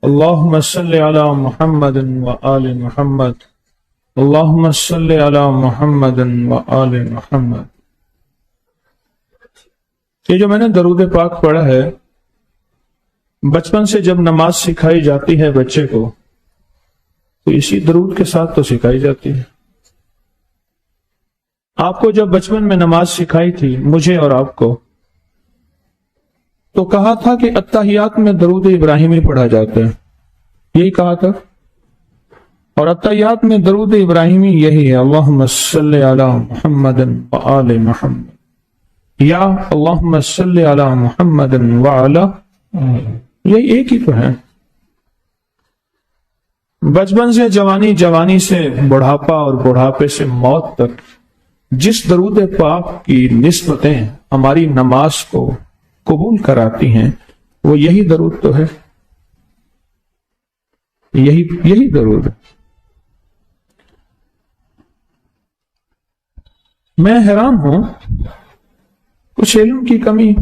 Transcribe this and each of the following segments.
اللهم صل على محمد وآل محمد اللهم صل على محمد وآل محمد۔ یہ جو میں نے درود پاک پڑھا ہے، بچپن سے جب نماز سکھائی جاتی ہے بچے کو تو اسی درود کے ساتھ تو سکھائی جاتی ہے۔ آپ کو جب بچپن میں نماز سکھائی تھی، مجھے اور آپ کو، تو کہا تھا کہ اتحیات میں درود ابراہیمی پڑھا جاتا ہے، یہی کہا تھا۔ اور اتحیات میں درود ابراہیمی یہی ہے، اللہم صلی علی محمد وآل محمد، یا اللہم صلی علی محمد وعلی، یہ ایک ہی تو ہے۔ بچپن سے جوانی، جوانی سے بڑھاپا اور بڑھاپے سے موت تک جس درود پاک کی نسبتیں ہماری نماز کو قبول کراتی ہیں، وہ یہی درود تو ہے، یہی درود ہے۔ میں حیران ہوں، کچھ علم کی کمی،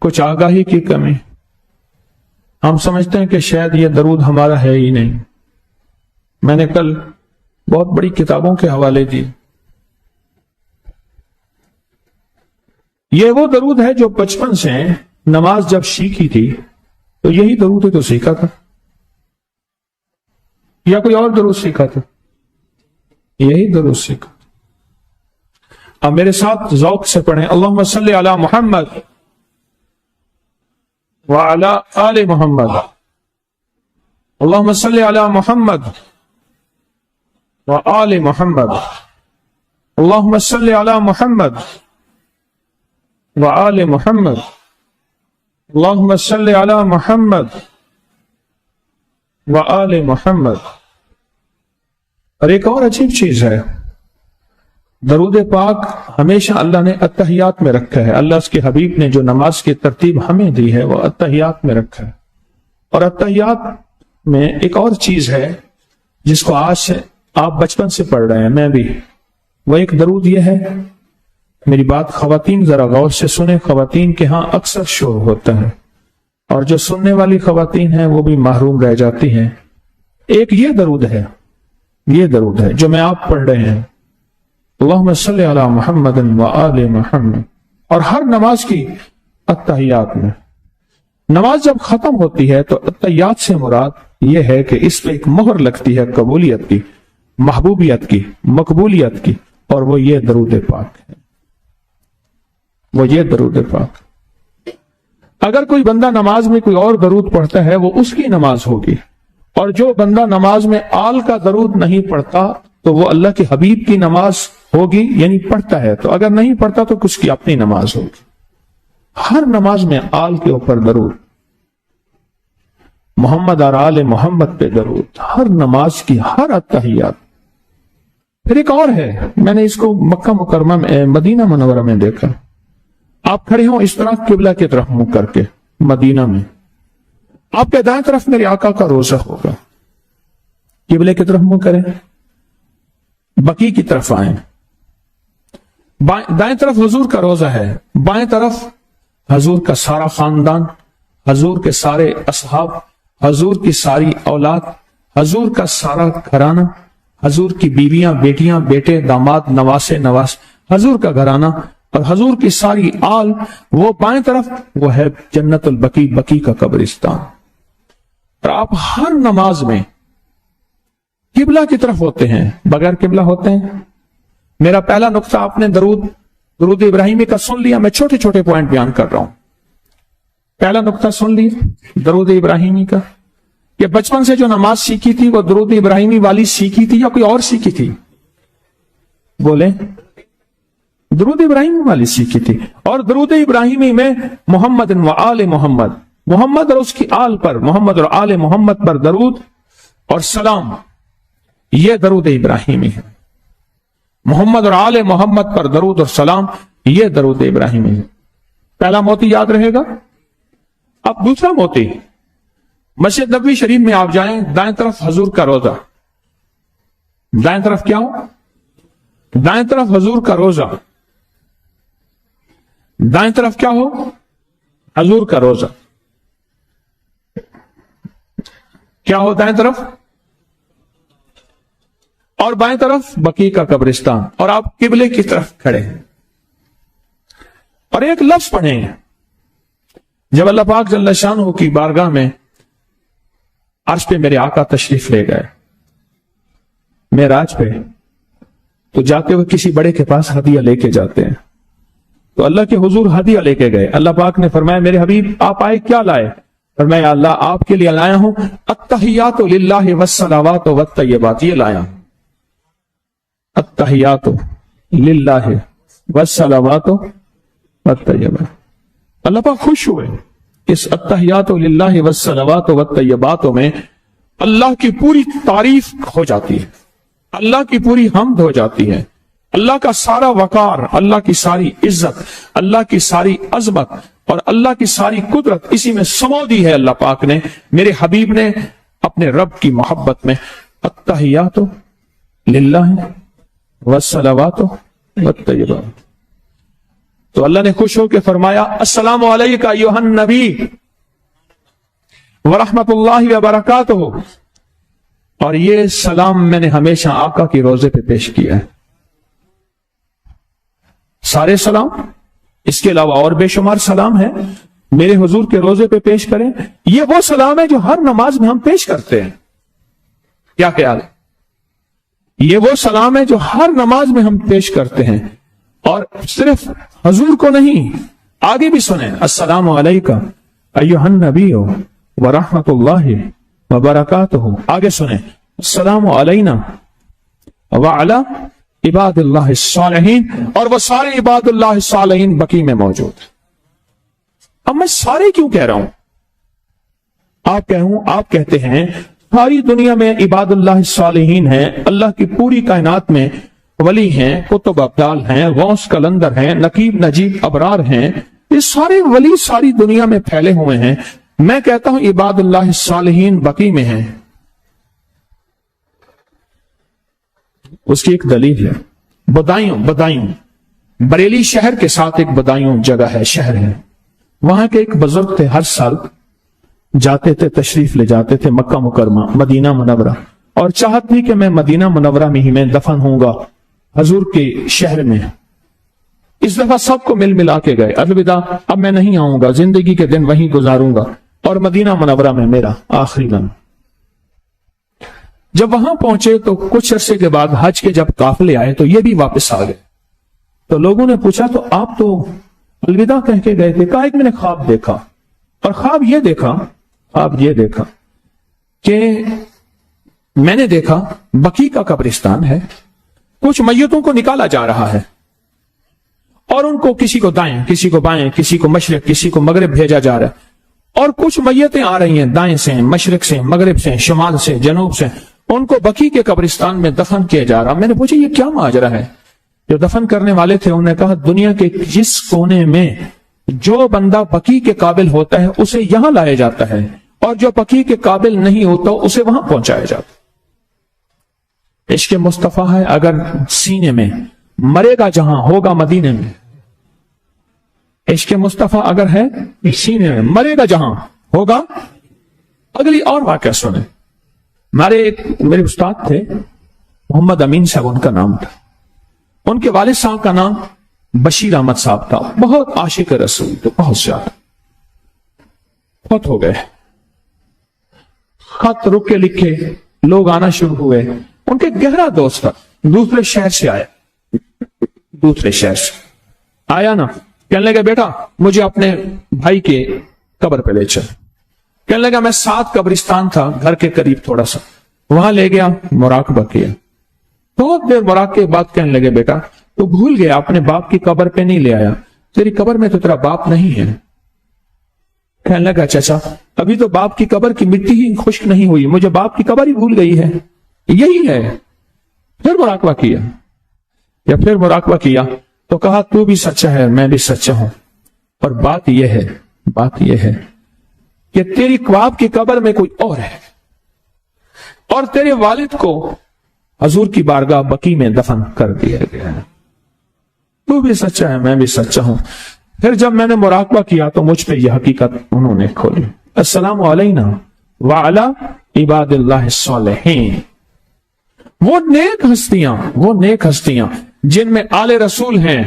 کچھ آگاہی کی کمی، ہم سمجھتے ہیں کہ شاید یہ درود ہمارا ہے ہی نہیں۔ میں نے کل بہت بڑی کتابوں کے حوالے دی۔ یہ وہ درود ہے جو بچپن سے نماز جب سیکھی تھی تو یہی درود ہے تو سیکھا تھا، یا کوئی اور درود سیکھا تھا؟ یہی درود سیکھا۔ اب میرے ساتھ ذوق سے پڑھیں، اللہم صلی علی محمد وعلی آل محمد، اللہم صلی علی محمد وآل محمد، اللہم صلی علی محمد وآل محمد، اللہم صلی علی محمد وآل محمد۔ اور ایک اور عجیب چیز ہے، درود پاک ہمیشہ اللہ نے اتحیات میں رکھا ہے۔ اللہ اس کے حبیب نے جو نماز کی ترتیب ہمیں دی ہے وہ اتحیات میں رکھا ہے۔ اور اتحیات میں ایک اور چیز ہے جس کو آج سے آپ بچپن سے پڑھ رہے ہیں، میں بھی، وہ ایک درود یہ ہے۔ میری بات خواتین ذرا غور سے سنیں، خواتین کے ہاں اکثر شور ہوتا ہے اور جو سننے والی خواتین ہیں وہ بھی محروم رہ جاتی ہیں۔ ایک یہ درود ہے جو میں آپ پڑھ رہے ہیں، اللہم صلی علی محمد وآل محمد۔ اور ہر نماز کی اتحیات میں، نماز جب ختم ہوتی ہے تو اتحیات سے مراد یہ ہے کہ اس پہ ایک مہر لگتی ہے قبولیت کی، محبوبیت کی، مقبولیت کی، اور وہ یہ درود پاک ہے، وہ یہ درود پاک۔ اگر کوئی بندہ نماز میں کوئی اور درود پڑھتا ہے وہ اس کی نماز ہوگی، اور جو بندہ نماز میں آل کا درود نہیں پڑھتا تو وہ اللہ کے حبیب کی نماز ہوگی، یعنی پڑھتا ہے تو، اگر نہیں پڑھتا تو اس کی اپنی نماز ہوگی۔ ہر نماز میں آل کے اوپر درود، محمد اور آل محمد پہ درود، ہر نماز کی ہر اتحیات۔ پھر ایک اور ہے، میں نے اس کو مکہ مکرمہ میں، مدینہ منورہ میں دیکھا۔ آپ کھڑے ہوں اس طرح قبلہ کی طرف منہ کر کے، مدینہ میں آپ کے دائیں طرف میرے آقا کا روضہ ہوگا، قبلے کی طرف منہ کریں، بقی کی طرف آئیں، دائیں طرف حضور کا روضہ ہے، بائیں طرف حضور کا سارا خاندان، حضور کے سارے اصحاب، حضور کی ساری اولاد، حضور کا سارا گھرانہ، حضور کی بیویاں، بیٹیاں، بیٹے، داماد، نواسے، حضور کا گھرانہ اور حضور کی ساری آل۔ وہ بائیں طرف وہ ہے جنت البقیع، بقیع کا قبرستان۔ اور آپ ہر نماز میں قبلہ کی طرف ہوتے ہیں، بغیر قبلہ ہوتے ہیں۔ میرا پہلا نقطہ آپ نے درود ابراہیمی کا سن لیا، میں چھوٹے چھوٹے پوائنٹ بیان کر رہا ہوں۔ پہلا نقطہ سن لیا درود ابراہیمی کا، کہ بچپن سے جو نماز سیکھی تھی وہ درود ابراہیمی والی سیکھی تھی یا کوئی اور سیکھی تھی؟ بولیں، درود ابراہیمی والی سیکھی تھی۔ اور درود ابراہیمی میں محمد و آل محمد، محمد اور اس کی آل پر، محمد اور آل محمد پر درود اور سلام، یہ درود ابراہیمی ہے۔ محمد اور آل محمد پر درود اور سلام، یہ درود ابراہیمی ہے۔ پہلا موتی یاد رہے گا۔ اب دوسرا موتی، مسجد نبوی شریف میں آپ جائیں، دائیں طرف حضور کا روضہ، دائیں طرف کیا ہو؟ دائیں طرف حضور کا روضہ، دائیں طرف کیا ہو؟ حضور کا روضہ۔ کیا ہو دائیں طرف؟ اور بائیں طرف بقیع کا قبرستان، اور آپ قبلے کی طرف کھڑے ہیں اور ایک لفظ پڑھیں گے. جب اللہ پاک جل شانہ کی بارگاہ میں عرش پہ میرے آقا تشریف لے گئے معراج پہ، تو جاتے ہوئے کسی بڑے کے پاس ہدیہ لے کے جاتے ہیں. تو اللہ کے حضور ہدیہ لے کے گئے. اللہ پاک نے فرمایا میرے حبیب آپ آئے کیا لائے؟ فرمایا اللہ آپ کے لیے لایا ہوں التحیات للہ والصلوات والطیبات. یہ لایا ہوں التحیات للہ والصلوات والطیبات. اللہ پاک خوش ہوئے. اس التحیات للہ والصلوات والطیبات میں اللہ کی پوری تعریف ہو جاتی ہے، اللہ کی پوری حمد ہو جاتی ہے، اللہ کا سارا وقار، اللہ کی ساری عزت، اللہ کی ساری عظمت اور اللہ کی ساری قدرت اسی میں سمو دی ہے. اللہ پاک نے میرے حبیب نے اپنے رب کی محبت میں التحیات للہ والصلوات والطیبات. تو اللہ نے خوش ہو کے فرمایا السلام علیک ایھا النبی ورحمت اللہ وبرکاتہ. اور یہ سلام میں نے ہمیشہ آقا کی روزے پہ پیش کیا ہے. سارے سلام، اس کے علاوہ اور بے شمار سلام ہے میرے حضور کے روزے پہ پیش کریں. یہ وہ سلام ہے جو ہر نماز میں ہم پیش کرتے ہیں. کیا خیال ہے؟ یہ وہ سلام ہے جو ہر نماز میں ہم پیش کرتے ہیں. اور صرف حضور کو نہیں، آگے بھی سنیں السلام علیکہ ایھا النبی ورحمت اللہ وبرکاتہ. آگے سنیں السلام علینا وعلی عباد اللہ الصالحین. اور وہ سارے عباد اللہ الصالحین بقیع میں موجود ہیں. اب میں سارے کیوں کہہ رہا ہوں؟ آپ کہتے ہیں ساری دنیا میں عباد اللہ الصالحین ہیں، اللہ کی پوری کائنات میں ولی ہیں، قطب ابدال ہیں، غوث کلندر ہیں، نقیب نجیب ابرار ہیں. یہ سارے ولی ساری دنیا میں پھیلے ہوئے ہیں. میں کہتا ہوں عباد اللہ الصالحین بقیع میں ہیں. اس کی ایک دلیل ہے. بدایوں بریلی شہر کے ساتھ ایک بدایوں جگہ ہے، شہر ہے. وہاں کے ایک بزرگ تھے، ہر سال جاتے تھے، تشریف لے جاتے تھے مکہ مکرمہ مدینہ منورہ، اور چاہت تھی کہ میں مدینہ منورہ میں ہی میں دفن ہوں گا حضور کے شہر میں. اس دفعہ سب کو ملا کے گئے الوداع، اب میں نہیں آؤں گا، زندگی کے دن وہیں گزاروں گا اور مدینہ منورہ میں میرا آخری دن. جب وہاں پہنچے تو کچھ عرصے کے بعد حج کے جب قافلے آئے تو یہ بھی واپس آ گئے. تو لوگوں نے پوچھا تو آپ تو الوداع کہہ کے گئے تھے. کہا ایک میں نے خواب دیکھا، اور خواب یہ دیکھا کہ میں نے دیکھا بقیع کا قبرستان ہے، کچھ میتوں کو نکالا جا رہا ہے اور ان کو کسی کو دائیں، کسی کو بائیں، کسی کو مشرق، کسی کو مغرب بھیجا جا رہا ہے. اور کچھ میتیں آ رہی ہیں دائیں سے، مشرق سے، مغرب سے، شمال سے، جنوب سے، ان کو بقیع کے قبرستان میں دفن کیا جا رہا. میں نے پوچھا یہ کیا ماجرا ہے؟ جو دفن کرنے والے تھے انہوں نے کہا دنیا کے جس کونے میں جو بندہ بقیع کے قابل ہوتا ہے اسے یہاں لایا جاتا ہے، اور جو بقیع کے قابل نہیں ہوتا اسے وہاں پہنچایا جاتا. عشق مصطفیٰ ہے اگر سینے میں، مرے گا جہاں ہوگا مدینے میں. عشق مصطفیٰ اگر ہے سینے میں، مرے گا جہاں ہوگا. اگلی اور واقعہ سنیں. میرے استاد تھے محمد امین صاحب، ان کا نام تھا. ان کے والد صاحب کا نام بشیر احمد صاحب تھا. بہت عاشق رسول تھے، بہت زیادہ. فوت ہو گئے. خط رک کے لکھے، لوگ آنا شروع ہوئے. ان کے گہرا دوست تھا، دوسرے شہر سے آیا نا. کہنے لگا بیٹا مجھے اپنے بھائی کے قبر پہ لے چل. کہنے لگا میں 7 قبرستان تھا گھر کے قریب تھوڑا سا، وہاں لے گیا، مراقبہ کیا. بہت دیر مراقبے کے بعد کہنے لگے بیٹا تو بھول گیا اپنے باپ کی قبر پہ نہیں لے آیا، تیری قبر میں تو تیرا باپ نہیں ہے. کہنے لگا چچا ابھی تو باپ کی قبر کی مٹی ہی خشک نہیں ہوئی، مجھے باپ کی قبر ہی بھول گئی ہے. یہی ہے. پھر مراقبہ کیا تو کہا تو بھی سچا ہے، میں بھی سچا ہوں، اور بات یہ ہے کہ تیری باپ کی قبر میں کوئی اور ہے، اور تیرے والد کو حضور کی بارگاہ بقیع میں دفن کر دیا گیا ہے. تو بھی سچا ہے، میں بھی سچا ہوں. پھر جب میں نے مراقبہ کیا تو مجھ پہ یہ حقیقت انہوں نے کھولی. السلام علینا وعلی عباد اللہ الصالحین۔ وہ نیک ہستیاں جن میں آل رسول ہیں،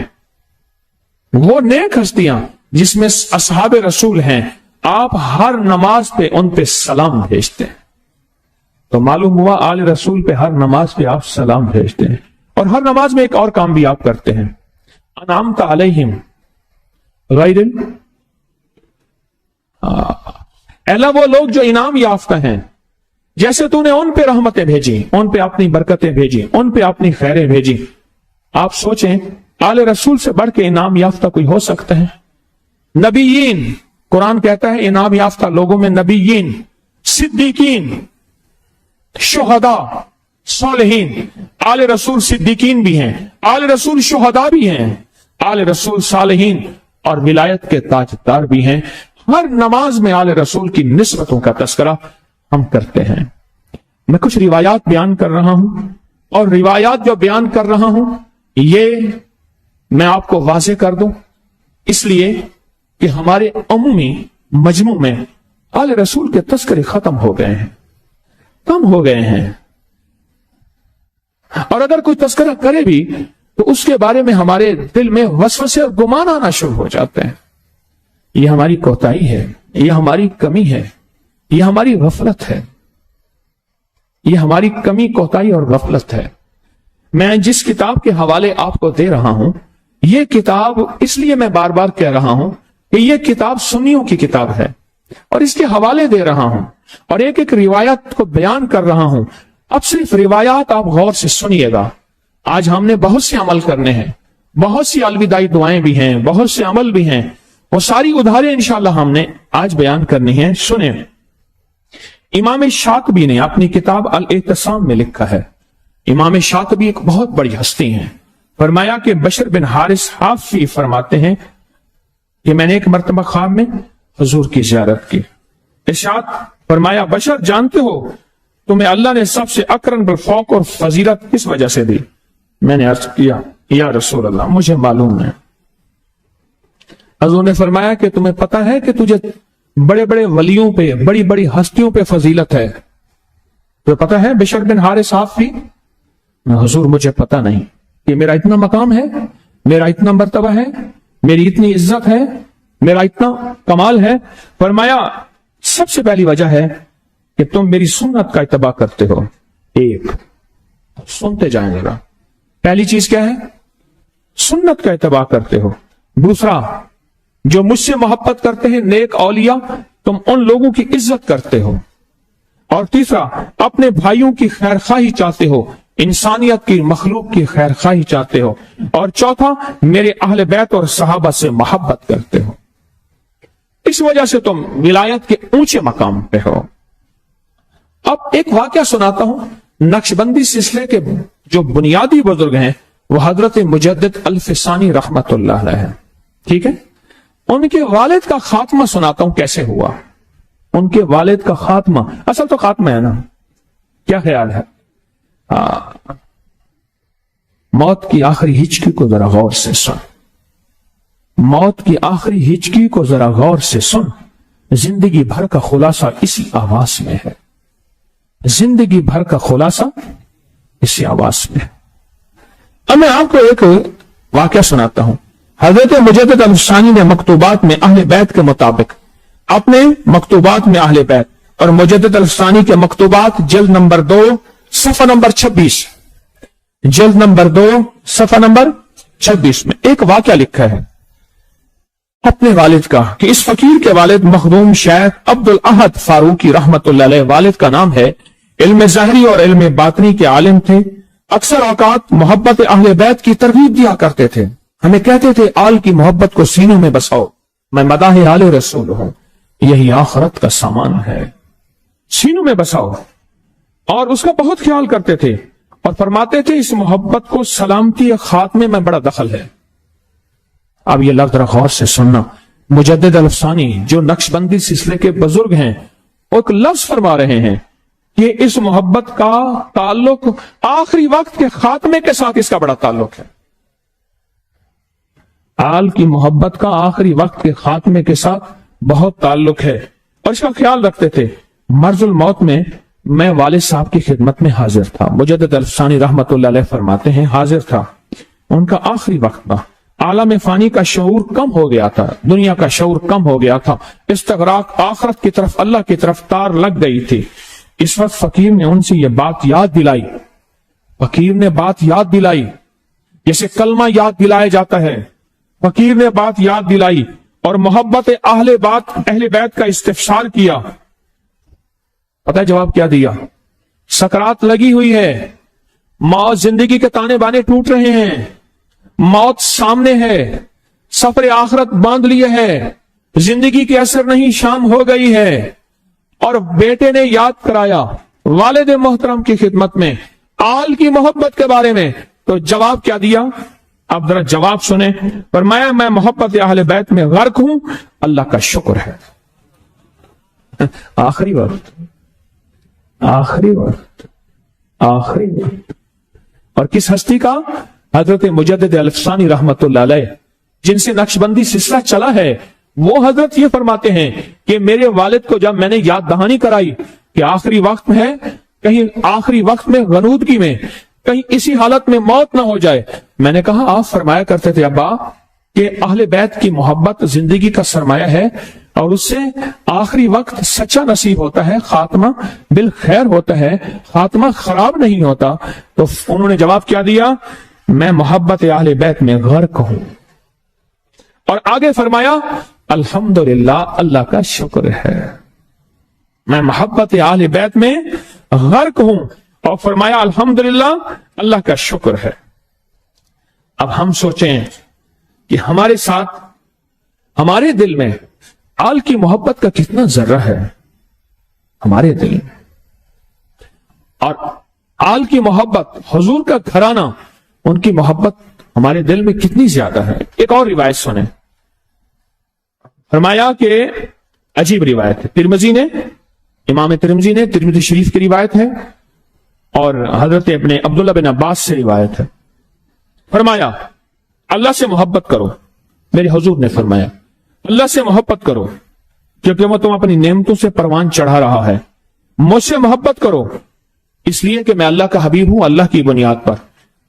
وہ نیک ہستیاں جس میں اصحاب رسول ہیں، آپ ہر نماز پہ ان پہ سلام بھیجتے ہیں۔ تو معلوم ہوا آل رسول پہ ہر نماز پہ آپ سلام بھیجتے ہیں، اور ہر نماز میں ایک اور کام بھی آپ کرتے ہیں، انعمت علیہم غیر اللہ، وہ لوگ جو انعام یافتہ ہیں، جیسے تو نے ان پہ رحمتیں بھیجی، ان پہ اپنی برکتیں بھیجی، ان پہ اپنی خیریں بھیجی۔ آپ سوچیں آل رسول سے بڑھ کے انعام یافتہ کوئی ہو سکتا ہے؟ نبیین، قرآن کہتا ہے انعام یافتہ لوگوں میں نبیین، صدیقین، شہداء، صالحین۔ آل رسول صدیقین بھی ہیں، آل رسول شہداء بھی ہیں، آل رسول صالحین اور ولایت کے تاجدار بھی ہیں۔ ہر نماز میں آل رسول کی نسبتوں کا تذکرہ ہم کرتے ہیں۔ میں کچھ روایات بیان کر رہا ہوں، اور روایات جو بیان کر رہا ہوں یہ میں آپ کو واضح کر دوں، اس لیے کہ ہمارے عمومی مجموع میں آل رسول کے تذکرے ختم ہو گئے ہیں، کم ہو گئے ہیں، اور اگر کوئی تذکرہ کرے بھی تو اس کے بارے میں ہمارے دل میں وسوسے اور گمان آنا شروع ہو جاتے ہیں۔ یہ ہماری کوتاہی ہے، یہ ہماری کمی ہے، یہ ہماری غفلت ہے، یہ ہماری کمی، کوتاہی اور غفلت ہے۔ میں جس کتاب کے حوالے آپ کو دے رہا ہوں، یہ کتاب اس لیے میں بار بار کہہ رہا ہوں کہ یہ کتاب سنیوں کی کتاب ہے، اور اس کے حوالے دے رہا ہوں، اور ایک ایک روایت کو بیان کر رہا ہوں۔ اب صرف روایات آپ غور سے سنیے گا۔ آج ہم نے بہت سے عمل کرنے ہیں، بہت سی الوداعی دعائیں بھی ہیں، بہت سے عمل بھی ہیں، وہ ساری ادھاریں انشاءاللہ ہم نے آج بیان کرنی ہیں۔ سنیں، امام شاطبی نے اپنی کتاب الاعتصام میں لکھا ہے، امام شاطبی ایک بہت بڑی ہستی ہیں، فرمایا کہ بشر بن حارث حافی فرماتے ہیں کہ میں نے ایک مرتبہ خواب میں حضور کی زیارت کی، ارشاد فرمایا بشر جانتے ہو تمہیں اللہ نے سب سے اکرم بالفوق اور فضیلت کس وجہ سے دی؟ میں نے عرض کیا یا رسول اللہ مجھے معلوم ہے۔ حضور نے فرمایا کہ تمہیں پتہ ہے کہ تجھے بڑے بڑے ولیوں پہ، بڑی بڑی ہستیوں پہ فضیلت ہے؟ تو پتہ ہے بشر بن حارث حافی؟ حضور مجھے پتہ نہیں کہ میرا اتنا مقام ہے، میرا اتنا مرتبہ ہے، میری اتنی عزت ہے، میرا اتنا کمال ہے۔ فرمایا سب سے پہلی وجہ ہے کہ تم میری سنت کا اتباع کرتے ہو۔ ایک، سنتے جائیں گے، پہلی چیز کیا ہے؟ سنت کا اتباع کرتے ہو۔ دوسرا، جو مجھ سے محبت کرتے ہیں نیک اولیاء، تم ان لوگوں کی عزت کرتے ہو۔ اور تیسرا، اپنے بھائیوں کی خیر خواہی چاہتے ہو، انسانیت کی، مخلوق کی خیر خواہی چاہتے ہو۔ اور چوتھا، میرے اہل بیت اور صحابہ سے محبت کرتے ہو۔ اس وجہ سے تم ولایت کے اونچے مقام پہ ہو۔ اب ایک واقعہ سناتا ہوں۔ نقشبندی سلسلے کے جو بنیادی بزرگ ہیں وہ حضرت مجدد الفسانی رحمت اللہ علیہ ہیں، ٹھیک ہے؟ ان کے والد کا خاتمہ سناتا ہوں کیسے ہوا۔ ان کے والد کا خاتمہ، اصل تو خاتمہ ہے نا، کیا خیال ہے؟ موت کی آخری ہچکی کو ذرا غور سے سن، موت کی آخری ہچکی کو ذرا غور سے سن۔ زندگی بھر کا خلاصہ اسی آواز میں ہے، زندگی بھر کا خلاصہ اسی آواز میں ہے۔ اب میں آپ کو ایک واقعہ سناتا ہوں۔ حضرت مجدد الفسانی نے مکتوبات میں اہل بیت کے مطابق، اپنے مکتوبات میں اہل بیت اور مجدد الفسانی کے مکتوبات جلد نمبر 2 صفحہ نمبر 26، جلد نمبر 2 صفحہ نمبر 26 میں ایک واقعہ لکھا ہے اپنے والد کا، کہ اس فقیر کے والد مخدوم شیخ عبد الاحد فاروقی رحمت اللہ علیہ، والد کا نام ہے، علم ظاہری اور علم باطنی کے عالم تھے، اکثر اوقات محبت اہل بیت کی ترغیب دیا کرتے تھے، ہمیں کہتے تھے آل کی محبت کو سینوں میں بساؤ، میں مداح آل رسول ہوں، یہی آخرت کا سامان ہے، سینوں میں بساؤ، اور اس کا بہت خیال کرتے تھے، اور فرماتے تھے اس محبت کو سلامتی خاتمے میں بڑا دخل ہے۔ اب یہ لفظ غور سے سننا، مجدد الفسانی جو نقشبندی سلسلے کے بزرگ ہیں، ایک لفظ فرما رہے ہیں کہ اس محبت کا تعلق آخری وقت کے خاتمے کے ساتھ اس کا بڑا تعلق ہے۔ آل کی محبت کا آخری وقت کے خاتمے کے ساتھ بہت تعلق ہے، اور اس کا خیال رکھتے تھے۔ مرض الموت میں والد صاحب کی خدمت میں حاضر تھا. مجدد الفسانی رحمت اللہ علیہ فرماتے ہیں حاضر تھا, ان کا آخری وقت تھا, عالم فانی کا شعور کم ہو گیا تھا, دنیا کا شعور کم ہو گیا تھا, استغراق آخرت کی طرف اللہ کی طرف تار لگ گئی تھی. اس وقت فقیر نے ان سے یہ بات یاد دلائی, فقیر نے بات یاد دلائی جیسے کلمہ یاد دلایا جاتا ہے. فقیر نے بات یاد دلائی اور محبت اہل بیت کا استفسار کیا. پتہ ہے جواب کیا دیا؟ سکرات لگی ہوئی ہے, موت زندگی کے تانے بانے ٹوٹ رہے ہیں, موت سامنے ہے, سفر آخرت باندھ لیے ہے, زندگی کے اثر نہیں, شام ہو گئی ہے. اور بیٹے نے یاد کرایا والد محترم کی خدمت میں آل کی محبت کے بارے میں, تو جواب کیا دیا؟ اب ذرا جواب سنیں. فرمایا میں محبت اہل بیت میں غرق ہوں, اللہ کا شکر ہے. آخری وقت, آخری وقت, آخری وقت. اور کس ہستی کا؟ حضرت مجدد الفسانی رحمت اللہ علیہ, جن سے نقشبندی سلسلہ چلا ہے. وہ حضرت یہ فرماتے ہیں کہ میرے والد کو جب میں نے یاد دہانی کرائی کہ آخری وقت میں ہے, کہیں آخری وقت میں غنودگی میں, کہیں اسی حالت میں موت نہ ہو جائے, میں نے کہا آپ فرمایا کرتے تھے ابا کہ اہل بیت کی محبت زندگی کا سرمایہ ہے اور اس سے آخری وقت سچا نصیب ہوتا ہے, خاتمہ بالخیر ہوتا ہے, خاتمہ خراب نہیں ہوتا. تو انہوں نے جواب کیا دیا؟ میں محبت اہل بیت میں غرق ہوں. اور آگے فرمایا الحمدللہ, اللہ کا شکر ہے, میں محبت اہل بیت میں غرق ہوں. اور فرمایا الحمدللہ, اللہ کا شکر ہے. اب ہم سوچیں کہ ہمارے ساتھ, ہمارے دل میں آل کی محبت کا کتنا ذرہ ہے ہمارے دل میں, اور آل کی محبت, حضور کا گھرانہ, ان کی محبت ہمارے دل میں کتنی زیادہ ہے. ایک اور روایت سنیں. فرمایا کہ عجیب روایت ہے, ترمذی نے, امام ترمذی نے, ترمذی شریف کی روایت ہے, اور حضرت ابن عبداللہ بن عباس سے روایت ہے. فرمایا اللہ سے محبت کرو. میرے حضور نے فرمایا اللہ سے محبت کرو کیونکہ وہ تم اپنی نعمتوں سے پروان چڑھا رہا ہے. مجھ سے محبت کرو اس لیے کہ میں اللہ کا حبیب ہوں اللہ کی بنیاد پر,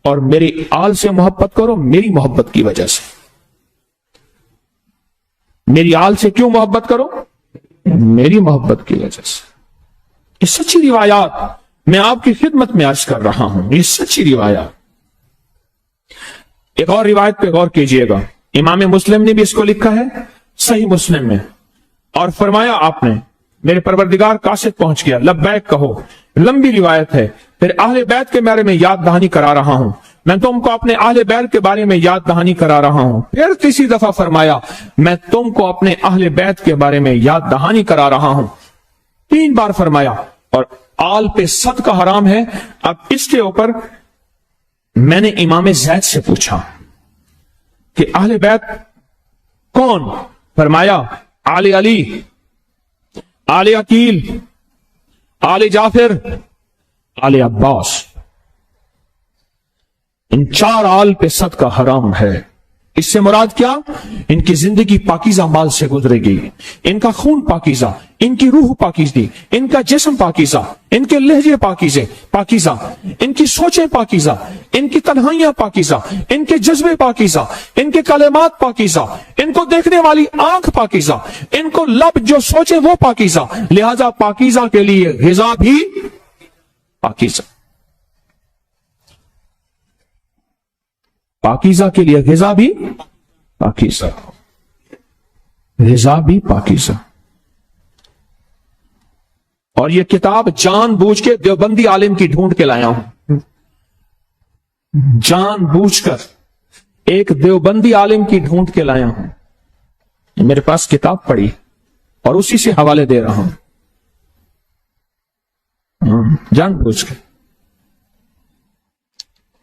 اور میری آل سے محبت کرو میری محبت کی وجہ سے. میری آل سے کیوں محبت کرو؟ میری محبت کی وجہ سے. یہ سچی روایات میں آپ کی خدمت میں عرض کر رہا ہوں, یہ سچی روایات. ایک اور روایت پہ غور کیجئے گا, امام مسلم نے بھی اس کو لکھا ہے صحیح مسلم میں, اور فرمایا آپ نے میرے پروردگار قاصد پہنچ گیا, لبیک کہو. لمبی روایت ہے. پھر اہل بیت کے بارے میں یاد دہانی کرا رہا ہوں, میں تم کو اپنے اہل بیت کے بارے میں یاد دہانی کرا رہا ہوں. پھر تیسری دفعہ فرمایا میں تم کو اپنے اہل بیت کے بارے میں یاد دہانی کرا رہا ہوں. 3 بار فرمایا. اور آل پہ صدقہ حرام ہے. اب اس کے اوپر میں نے امام زید سے پوچھا کہ اہل بیت کون؟ فرمایا آل علی, آل عقیل, آل جعفر, آل عباس. ان 4 آل پہ صدقہ حرام ہے. اس سے مراد کیا؟ ان کی زندگی پاکیزہ مال سے گزرے گی, ان کا خون پاکیزہ, ان کی روح پاکیزی, ان کا جسم پاکیزہ, ان کے لہجے پاکیزہ, ان کی سوچیں پاکیزہ, ان کی تنہائیاں پاکیزہ, ان کے جذبے پاکیزہ, ان کے کلمات پاکیزہ, ان کو دیکھنے والی آنکھ پاکیزہ, ان کو لب جو سوچے وہ پاکیزہ. لہذا پاکیزہ کے لیے غذا بھی پاکیزہ, پاکیزہ کے لیے غذا بھی پاکیزہ, غذا بھی پاکیزہ. اور یہ کتاب جان بوجھ کے دیوبندی عالم کی ڈھونڈ کے لایا ہوں, جان بوجھ کر ایک دیوبندی عالم کی ڈھونڈ کے لایا ہوں. میرے پاس کتاب پڑی اور اسی سے حوالے دے رہا ہوں, جان بوجھ کے.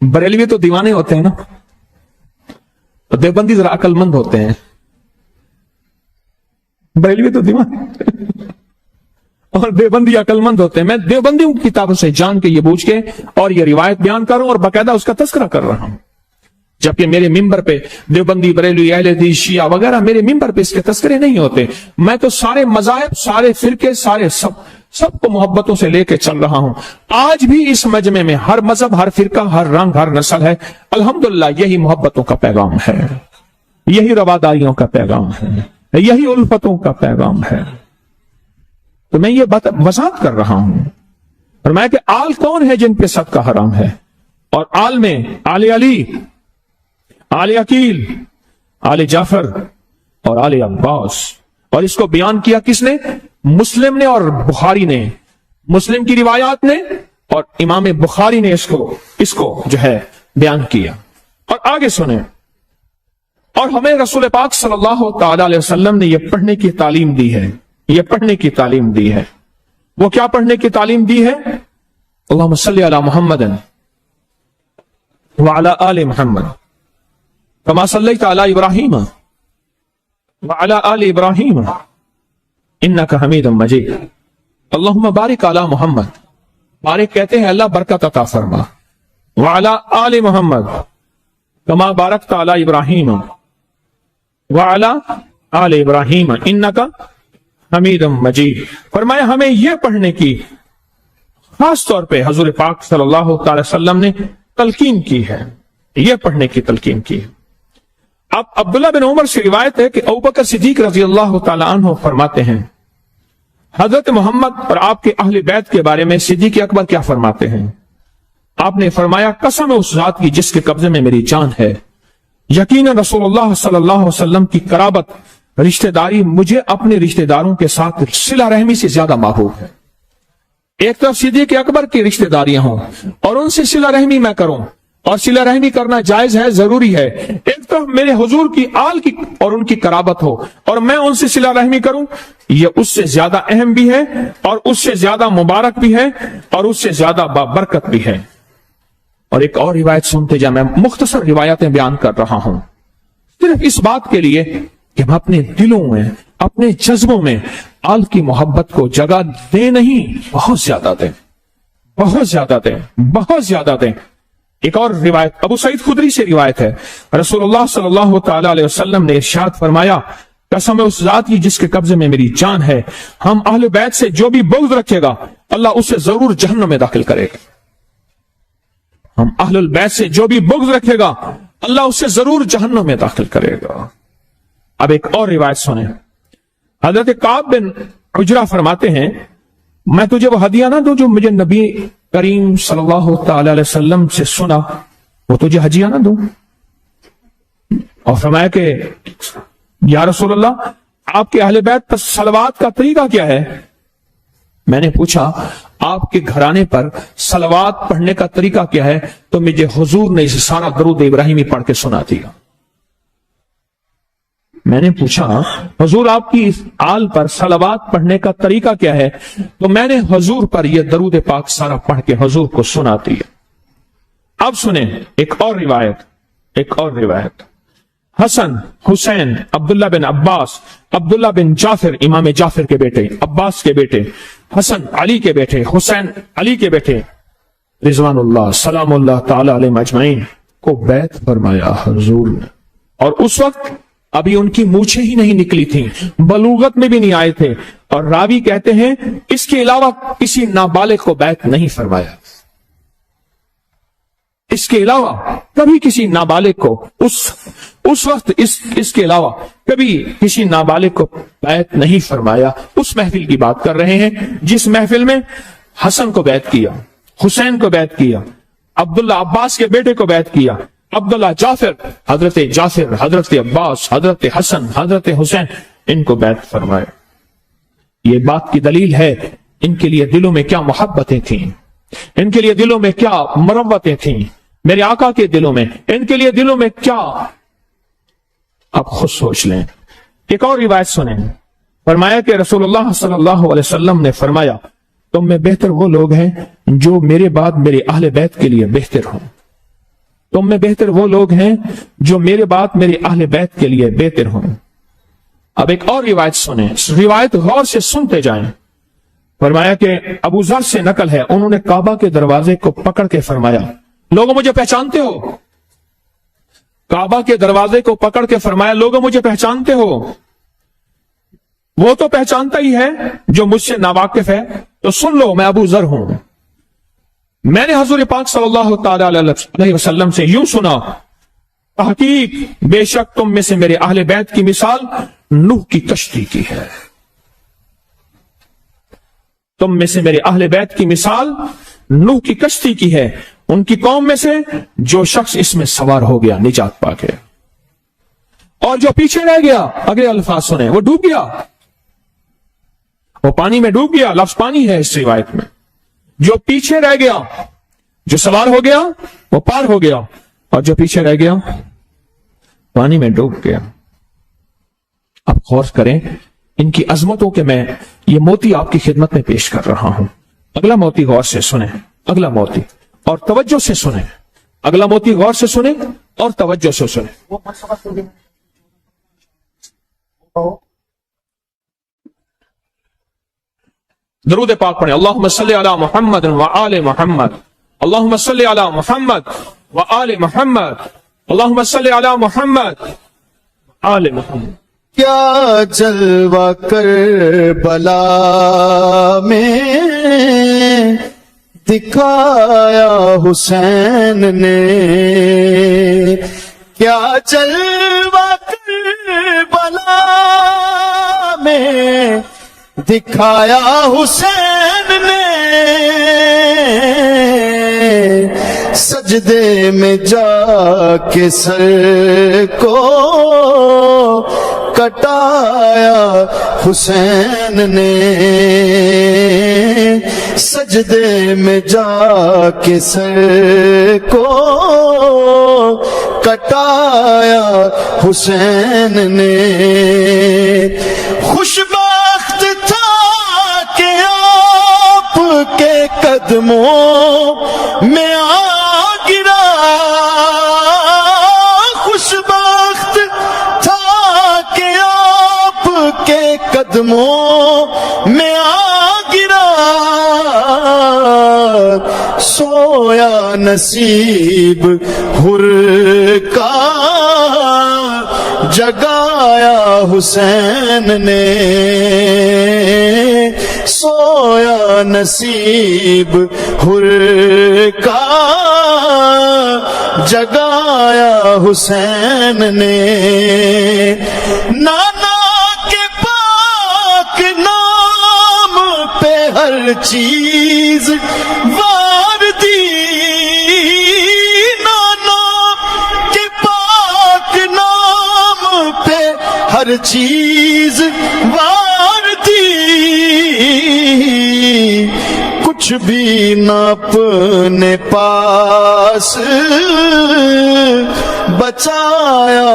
بریلوی تو دیوانے ہوتے ہیں نا, دیوبندی ذرا عقل مند ہوتے ہیں. بریلوی تو دیوانے اور دیوبندی عقل مند ہوتے ہیں. میں دیوبندیوں کی کتابوں سے جان کے یہ بوجھ کے اور یہ روایت بیان کر رہا ہوں اور باقاعدہ اس کا تذکرہ کر رہا ہوں. جبکہ میرے ممبر پہ دیوبندی, بریلوی, اہل حدیث, شیعہ وغیرہ میرے ممبر پہ اس کے تذکرے نہیں ہوتے. میں تو سارے مذاہب, سارے فرقے, سارے سب کو محبتوں سے لے کے چل رہا ہوں. آج بھی اس مجمع میں ہر مذہب، ہر فرقہ، ہر رنگ، ہر نسل ہے. الحمدللہ یہی محبتوں کا پیغام ہے، یہی رواداریوں کا پیغام ہے، یہی الفتوں کا پیغام ہے. تو میں یہ وضاحت کر رہا ہوں. فرمایا کہ آل کون ہے جن پہ صدقہ حرام ہے؟ اور آل میں آل علی، آل عقیل، آل جعفر اور آل عباس. اور اس کو بیان کیا کس نے؟ مسلم نے اور بخاری نے. مسلم کی روایات نے اور امام بخاری نے اس کو جو ہے بیان کیا. اور آگے سنیں. اور ہمیں رسول پاک صلی اللہ تعالی علیہ وسلم نے یہ پڑھنے کی تعلیم دی ہے. یہ پڑھنے کی تعلیم دی ہے. وہ کیا پڑھنے کی تعلیم دی ہے؟ اللہم صلی علی محمد وعلی آل محمد کما صلیت علی ابراہیم وعلی آل ابراہیم انک حمید مجید. اللہم بارک علی محمد. بارک کہتے ہیں اللہ برکت عطا فرما. وعلی آل محمد کما بارکت علی ابراہیم وعلی آل ابراہیم انک حمید مجید. فرمایا ہمیں یہ پڑھنے کی خاص طور پہ حضور پاک صلی اللہ تعالی وسلم نے تلقین کی ہے. یہ پڑھنے کی تلقین کی. اب عبداللہ بن عمر سے روایت ہے کہ ابوبکر صدیق رضی اللہ تعالی عنہ فرماتے ہیں حضرت محمد اور آپ کے اہل بیت کے بارے میں صدیق اکبر کیا فرماتے ہیں؟ آپ نے فرمایا قسم اس ذات کی جس کے قبضے میں میری جان ہے، یقیناً رسول اللہ صلی اللہ علیہ وسلم کی قرابت، رشتہ داری مجھے اپنے رشتہ داروں کے ساتھ صلہ رحمی سے زیادہ محبوب ہے. ایک طرف صدیق اکبر کی رشتہ داریاں ہوں اور ان سے صلہ رحمی میں کروں، اور صلہ رحمی کرنا جائز ہے، ضروری ہے. ایک طرف میرے حضور کی آل کی اور ان کی قرابت ہو اور میں ان سے صلہ رحمی کروں، یہ اس سے زیادہ اہم بھی ہے اور اس سے زیادہ مبارک بھی ہے اور اس سے زیادہ بابرکت بھی ہے. اور ایک اور روایت سنتے جائیں. میں مختصر روایتیں بیان کر رہا ہوں صرف اس بات کے لیے کہ ہم اپنے دلوں میں، اپنے جذبوں میں آل کی محبت کو جگہ دیں، نہیں بہت زیادہ دیں، بہت زیادہ دیں، بہت زیادہ دیں. ایک اور روایت ابو سعید خدری سے روایت ہے، رسول اللہ صلی اللہ تعالی علیہ وسلم نے ارشاد فرمایا قسم اس ذات کی جس کے قبضے میں میری جان ہے، ہم اہل بیت سے جو بھی بغض رکھے گا اللہ اسے ضرور جہنم میں داخل کرے گا. ہم اہل البیت سے جو بھی بغض رکھے گا اللہ اسے ضرور جہنم میں داخل کرے گا. اب ایک اور روایت سنیں. حضرت کعب بن عجرہ فرماتے ہیں میں تجھے وہ ہدیہ نہ دوں جو مجھے نبی کریم صلی اللہ تعالی علیہ وسلم سے سنا، وہ تجھے ہدیہ نہ دوں؟ اور فرمایا کہ یا رسول اللہ آپ کے اہل بیت پر صلوات کا طریقہ کیا ہے؟ میں نے پوچھا آپ کے گھرانے پر صلوات پڑھنے کا طریقہ کیا ہے؟ تو مجھے حضور نے اسے سارا درود ابراہیمی پڑھ کے سنا دیا. میں نے پوچھا حضور آپ کی اس آل پر صلوات پڑھنے کا طریقہ کیا ہے؟ تو میں نے حضور پر یہ درود پاک سارا پڑھ کے حضور کو سنا دیا. اب سنیں ایک اور روایت. حسن، حسین، عبداللہ بن عباس، عبداللہ بن جعفر امام جعفر کے بیٹے، عباس کے بیٹے، حسن علی کے بیٹے، حسین علی کے بیٹے رضوان اللہ سلام اللہ تعالی علیہ اجمعین کو بیعت فرمایا حضور نے. اور اس وقت ابھی ان کی مونچھیں ہی نہیں نکلی تھیں، بلوغت میں بھی نہیں آئے تھے. اور راوی کہتے ہیں اس کے علاوہ کسی نابالغ کو بیعت نہیں فرمایا. اس کے علاوہ کبھی کسی نابالغ کو اس وقت اس کے علاوہ کبھی کسی نابالغ کو بیعت نہیں فرمایا. اس محفل کی بات کر رہے ہیں جس محفل میں حسن کو بیعت کیا، حسین کو بیعت کیا، عبداللہ عباس کے بیٹے کو بیعت کیا، عبداللہ جعفر، حضرت جعفر، حضرت عباس، حضرت حسن، حضرت حسین، ان کو بیعت فرمایا. یہ بات کی دلیل ہے ان کے لیے دلوں میں کیا محبتیں تھیں، ان کے لیے دلوں میں کیا مروتیں تھیں. میرے آقا کے دلوں میں، ان کے لیے دلوں میں کیا. اب خود سوچ لیں. ایک اور روایت سنیں. فرمایا کہ رسول اللہ صلی اللہ علیہ وسلم نے فرمایا تم میں بہتر وہ لوگ ہیں جو میرے بعد میرے اہل بیت کے لیے بہتر ہوں. تم میں بہتر وہ لوگ ہیں جو میرے بعد میرے اہل بیت کے لیے بہتر ہوں. اب ایک اور روایت سنیں. روایت غور سے سنتے جائیں. فرمایا کہ ابو ذر سے نقل ہے انہوں نے کعبہ کے دروازے کو پکڑ کے فرمایا لوگوں مجھے پہچانتے ہو؟ کعبہ کے دروازے کو پکڑ کے فرمایا لوگوں مجھے پہچانتے ہو؟ وہ تو پہچانتا ہی ہے جو مجھ سے ناواقف ہے، تو سن لو میں ابو ذر ہوں. میں نے حضور پاک صلی اللہ تعالی علیہ وسلم سے یوں سنا، تحقیق بے شک تم میں سے میرے اہل بیت کی مثال نوح کی کشتی کی ہے. تم میں سے میرے اہل بیت کی مثال نوح کی کشتی کی ہے. ان کی قوم میں سے جو شخص اس میں سوار ہو گیا نجات پا گیا، اور جو پیچھے رہ گیا، اگلے الفاظ سنیں، وہ ڈوب گیا، وہ پانی میں ڈوب گیا. لفظ پانی ہے اس روایت میں. جو پیچھے رہ گیا، جو سوار ہو گیا وہ پار ہو گیا، اور جو پیچھے رہ گیا پانی میں ڈوب گیا. اب غور کریں ان کی عظمتوں کے، میں یہ موتی آپ کی خدمت میں پیش کر رہا ہوں. اگلا موتی غور سے سنیں، اگلا موتی اور توجہ سے سنیں. اگلا موتی غور سے سنیں اور توجہ سے سنیں. درود پاک پڑھیں. اللہم صلی علی محمد وآل محمد. اللہم صلی علی محمد وآل محمد. اللہم صلی علی محمد وآل محمد. کیا جلوہ کربلا میں دکھایا حسین نے، کیا جلوہ کربلا میں دکھایا حسین نے، سجدے میں جا کے سر کو کٹایا حسین نے، سجدے میں جا کے سر کو کٹایا حسین نے. خوشبخت تھا کہ آپ کے قدموں میں آ گرا، خوشبخت تھا کہ آپ کے قدموں میں آ گرا، سویا نصیب حر کا جگایا حسین نے، سویا نصیب حر کا جگایا حسین نے. نانا کے پاک نام پہ ہر چیز وار دی، نانا کے پاک نام پہ ہر چیز وار دی، کچھ بھی نہ اپنے پاس بچایا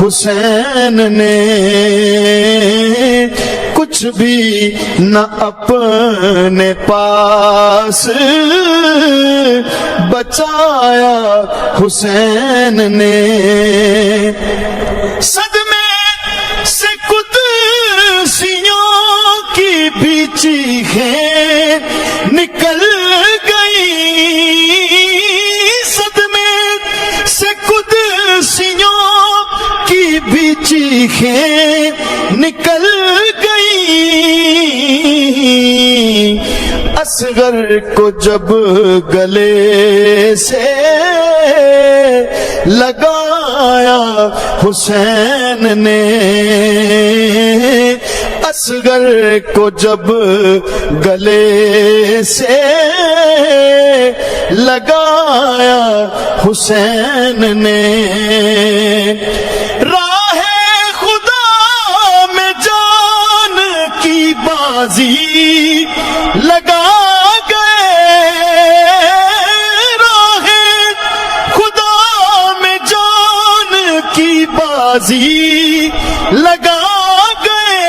حسین نے، کچھ بھی نہ اپنے پاس بچایا حسین نے. صدمے سے قدسیوں کی بھی چیخیں نکل گئی، صدمے سے قدسیوں کی بھی چیخیں نکل گئی، اصغر کو جب گلے سے لگایا حسین نے، اصغر کو جب گلے سے لگایا حسین نے. راہ خدا میں جان کی بازی لگا گئے، راہ خدا میں جان کی بازی لگا گئے،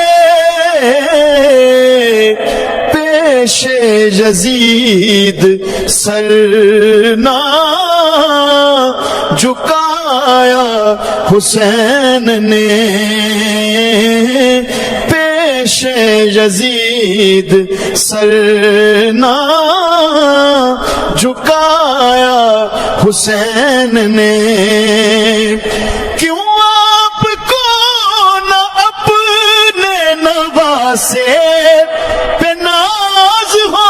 پیش یزید سر نہ جھکایا حسین نے، پیش یزید سر نہ جھکایا حسین نے. کیوں آپ کو نہ اپنے نواسے پہ ناز ہو،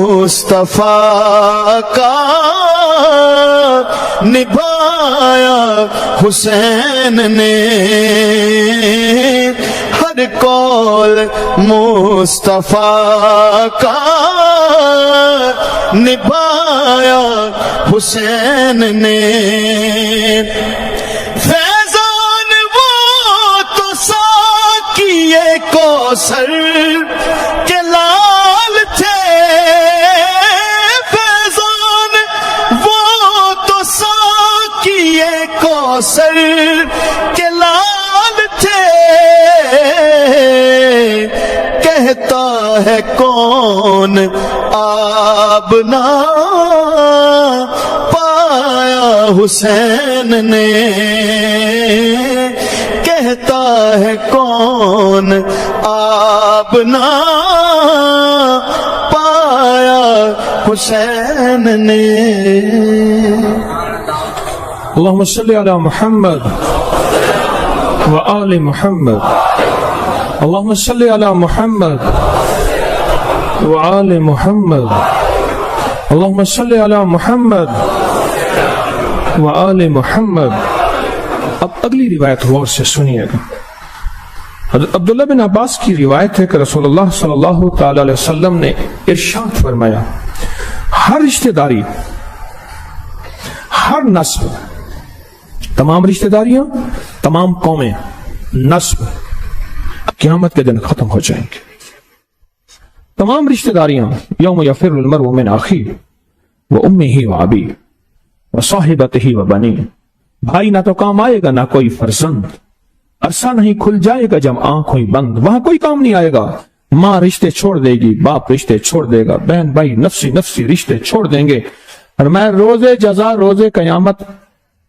مصطفیٰ کا نبھایا حسین نے، ہر قول مصطفیٰ کا نبھایا حسین نے۔ فیضان وہ تو ساقیے کوثر کے لال تھے، فیضان وہ تو ساقیے کوثر کے لال تھے، کہتا ہے کون آب نہ پایا حسین نے، کہتا ہے کون آب نہ پایا حسین نے۔ اللهم صل على محمد وآل محمد، اللهم صل على محمد وآل محمد، اللهم صل على محمد وآل محمد۔ اب اگلی روایت غور سے سنیے گا۔ حضرت عبداللہ بن عباس کی روایت ہے کہ رسول اللہ صلی اللہ تعالی علیہ وسلم نے ارشاد فرمایا، ہر رشتہ داری، ہر نسل، تمام رشتہ داریاں، تمام قومیں، نسل قیامت کے دن ختم ہو جائیں گے۔ تمام رشتہ داریاں، یوم یفر المرء من اخیہ وامہ وابیہ وصاحبتہ وبنیہ، بھائی نہ تو کام آئے گا نہ کوئی فرزند، عرصہ نہیں کھل جائے گا جب آنکھ ہوئی بند، وہاں کوئی کام نہیں آئے گا۔ ماں رشتے چھوڑ دے گی، باپ رشتے چھوڑ دے گا، بہن بھائی نفسی نفسی رشتے چھوڑ دیں گے، اور میں روز جزا، روز قیامت،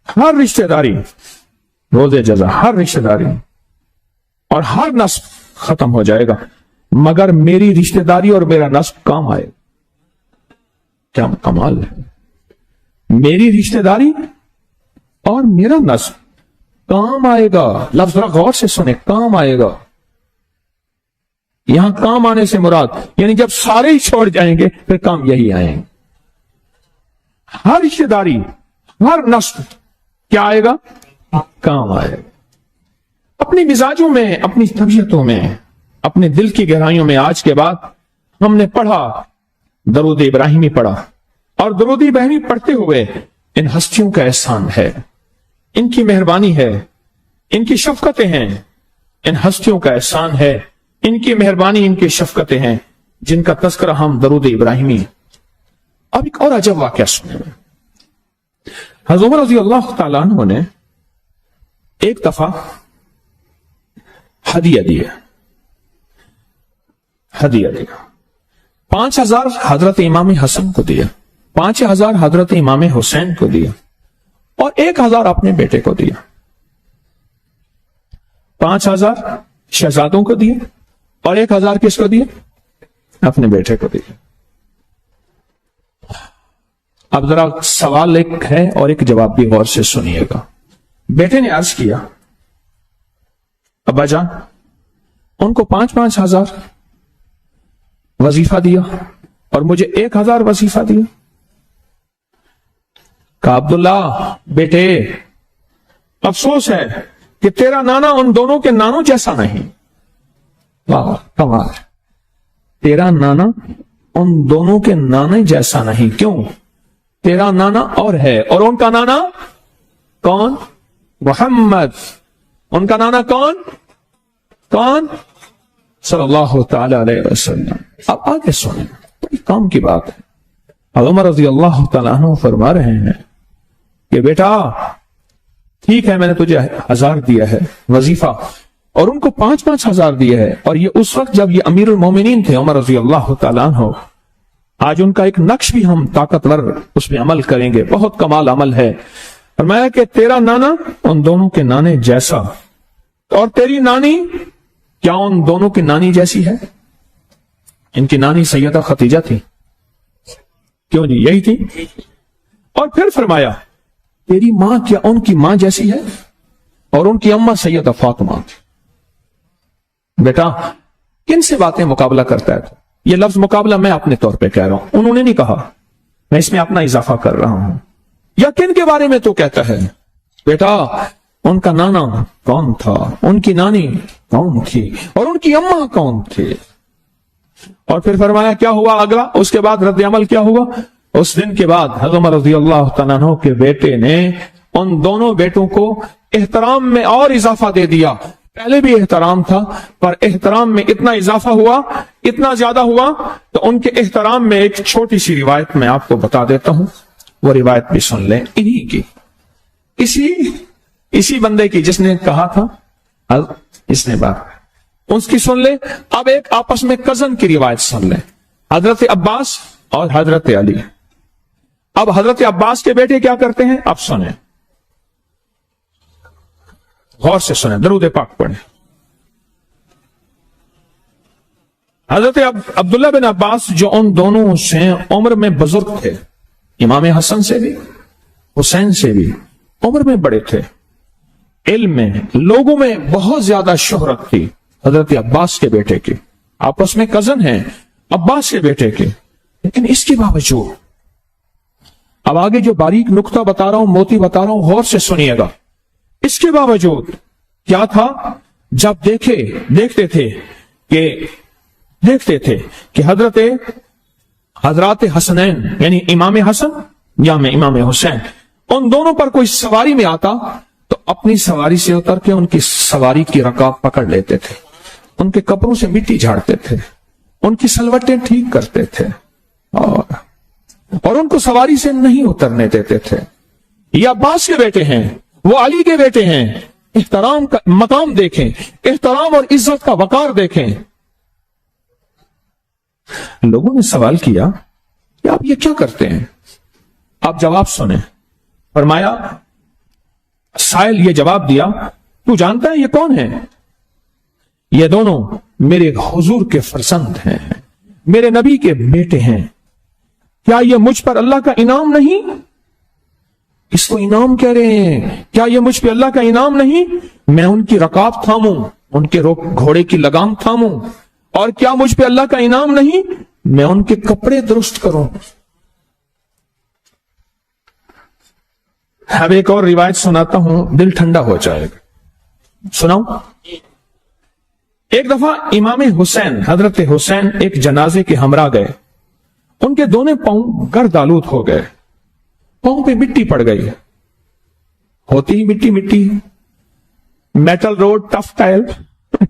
ہر رشتہ داری، روز جزا، ہر رشتہ داری اور ہر نسب ختم ہو جائے گا مگر میری رشتہ داری اور میرا نسب کام آئے گا۔ کیا کمال ہے! میری رشتہ داری اور میرا نسب کام آئے گا۔ لفظ ذرا غور سے سنیں، کام آئے گا۔ یہاں کام آنے سے مراد یعنی جب سارے ہی چھوڑ جائیں گے پھر کام یہی آئیں گے۔ ہر رشتہ داری، ہر نسل کیا آئے گا؟ کام آئے گا۔ اپنی مزاجوں میں، اپنی طبیعتوں میں، اپنے دل کی گہرائیوں میں آج کے بعد ہم نے پڑھا، درود ابراہیمی پڑھا، اور درود ابراہیمی پڑھتے ہوئے ان ہستیوں کا احسان ہے، ان کی مہربانی ہے، ان کی شفقتیں ہیں، ان ہستیوں کا احسان ہے، ان کی مہربانی، ان کی شفقتیں ہیں جن کا تذکرہ ہم درود ابراہیمی۔ اب ایک اور عجب واقعہ سنیں۔ حضرت عمر رضی اللہ تعالیٰ عنہ نے ایک دفعہ ہدیہ دیا 5000 حضرت امام حسن کو دیا، 5000 حضرت امام حسین کو دیا، اور 1000 اپنے بیٹے کو دیا۔ 5000 شہزادوں کو دیا اور 1000 کس کو دیا؟ اپنے بیٹے کو دیا۔ اب ذرا سوال ایک ہے اور ایک جواب بھی غور سے سنیے گا۔ بیٹے نے عرض کیا، ابا جان ان کو 5,000 وظیفہ دیا اور مجھے 1000 وظیفہ دیا۔ کہا عبداللہ بیٹے، افسوس ہے کہ تیرا نانا ان دونوں کے نانوں جیسا نہیں۔ واہ کمال! تیرا نانا ان دونوں کے نانے جیسا نہیں۔ کیوں؟ تیرا نانا اور ہے، اور ان کا نانا کون؟ محمد۔ ان کا نانا کون صلی اللہ تعالی علیہ وسلم۔ اب آگے سنیں، بڑی کام کی بات ہے۔ عمر رضی اللہ تعالیٰ عنہ فرما رہے ہیں کہ بیٹا ٹھیک ہے، میں نے تجھے 1000 دیا ہے وظیفہ اور ان کو 5,000 دیا ہے، اور یہ اس وقت جب یہ امیر المومنین تھے عمر رضی اللہ تعالیٰ عنہ۔ آج ان کا ایک نقش بھی ہم طاقتور اس میں عمل کریں گے، بہت کمال عمل ہے۔ فرمایا کہ تیرا نانا ان دونوں کے نانے جیسا، اور تیری نانی کیا ان دونوں کی نانی جیسی ہے؟ ان کی نانی سیدہ خدیجہ تھی، کیوں جی یہی تھی؟ اور پھر فرمایا تیری ماں کیا ان کی ماں جیسی ہے؟ اور ان کی اماں سیدہ فاطمہ تھی۔ بیٹا کن سے باتیں مقابلہ کرتا ہے تو؟ یہ لفظ مقابلہ میں اپنے طور پہ کہہ رہا ہوں، انہوں نے نہیں کہا، میں اس میں اپنا اضافہ کر رہا ہوں۔ یا کن کے بارے میں تو کہتا ہے، بیٹا ان کا نانا کون تھا، ان کی نانی کون تھی، اور ان کی اماں کون تھی۔ اور پھر فرمایا کیا ہوا اگلا، اس کے بعد رد عمل کیا ہوا۔ اس دن کے بعد حضرت عمر رضی اللہ تعالیٰ عنہ کے بیٹے نے ان دونوں بیٹوں کو احترام میں اور اضافہ دے دیا۔ پہلے بھی احترام تھا، پر احترام میں اتنا اضافہ ہوا، اتنا زیادہ ہوا، تو ان کے احترام میں ایک چھوٹی سی روایت میں آپ کو بتا دیتا ہوں، وہ روایت بھی سن لیں، انہی کی، اسی بندے کی جس نے کہا تھا اس نے بات، اس کی سن لیں۔ اب ایک آپس میں کزن کی روایت سن لیں، حضرت عباس اور حضرت علی۔ اب حضرت عباس کے بیٹے کیا کرتے ہیں، اب سنیں، غور سے سنیں، درود پاک پڑھیں۔ حضرت عبداللہ بن عباس جو ان دونوں سے عمر میں بزرگ تھے، امام حسن سے بھی حسین سے بھی عمر میں بڑے تھے، علم میں لوگوں میں بہت زیادہ شہرت تھی حضرت عباس کے بیٹے کی، آپس میں کزن ہیں عباس کے بیٹے کے، لیکن اس کے باوجود اب آگے جو باریک نقطہ بتا رہا ہوں، موتی بتا رہا ہوں، غور سے سنیے گا۔ اس کے باوجود کیا تھا، جب دیکھتے تھے کہ حضرات حسنین یعنی امام حسن یا میں امام حسین ان دونوں پر کوئی سواری میں آتا تو اپنی سواری سے اتر کے ان کی سواری کی رکاب پکڑ لیتے تھے، ان کے کپڑوں سے مٹی جھاڑتے تھے، ان کی سلوٹیں ٹھیک کرتے تھے، اور ان کو سواری سے نہیں اترنے دیتے تھے۔ یہ عباس کے بیٹے ہیں، وہ علی کے بیٹے ہیں، احترام کا مقام دیکھیں، احترام اور عزت کا وقار دیکھیں۔ لوگوں نے سوال کیا کہ آپ یہ کیا کرتے ہیں، آپ جواب سنیں۔ فرمایا، سائل یہ جواب دیا، تو جانتا ہے یہ کون ہے؟ یہ دونوں میرے حضور کے فرزند ہیں، میرے نبی کے بیٹے ہیں، کیا یہ مجھ پر اللہ کا انعام نہیں؟ اس کو انعام کہہ رہے ہیں، کیا یہ مجھ پہ اللہ کا انعام نہیں؟ میں ان کی رکاب تھاموں، ان کے گھوڑے کی لگام تھاموں، اور کیا مجھ پہ اللہ کا انعام نہیں؟ میں ان کے کپڑے درست کروں۔ اب ایک اور روایت سناتا ہوں، دل ٹھنڈا ہو جائے گا، سناؤں۔ ایک دفعہ امام حسین، حضرت حسین ایک جنازے کے ہمراہ گئے، ان کے دونوں پاؤں گرد آلود ہو گئے، پاؤں پہ مٹی پڑ گئی، ہوتی ہی مٹی، میٹل روڈ، ٹف ٹائل،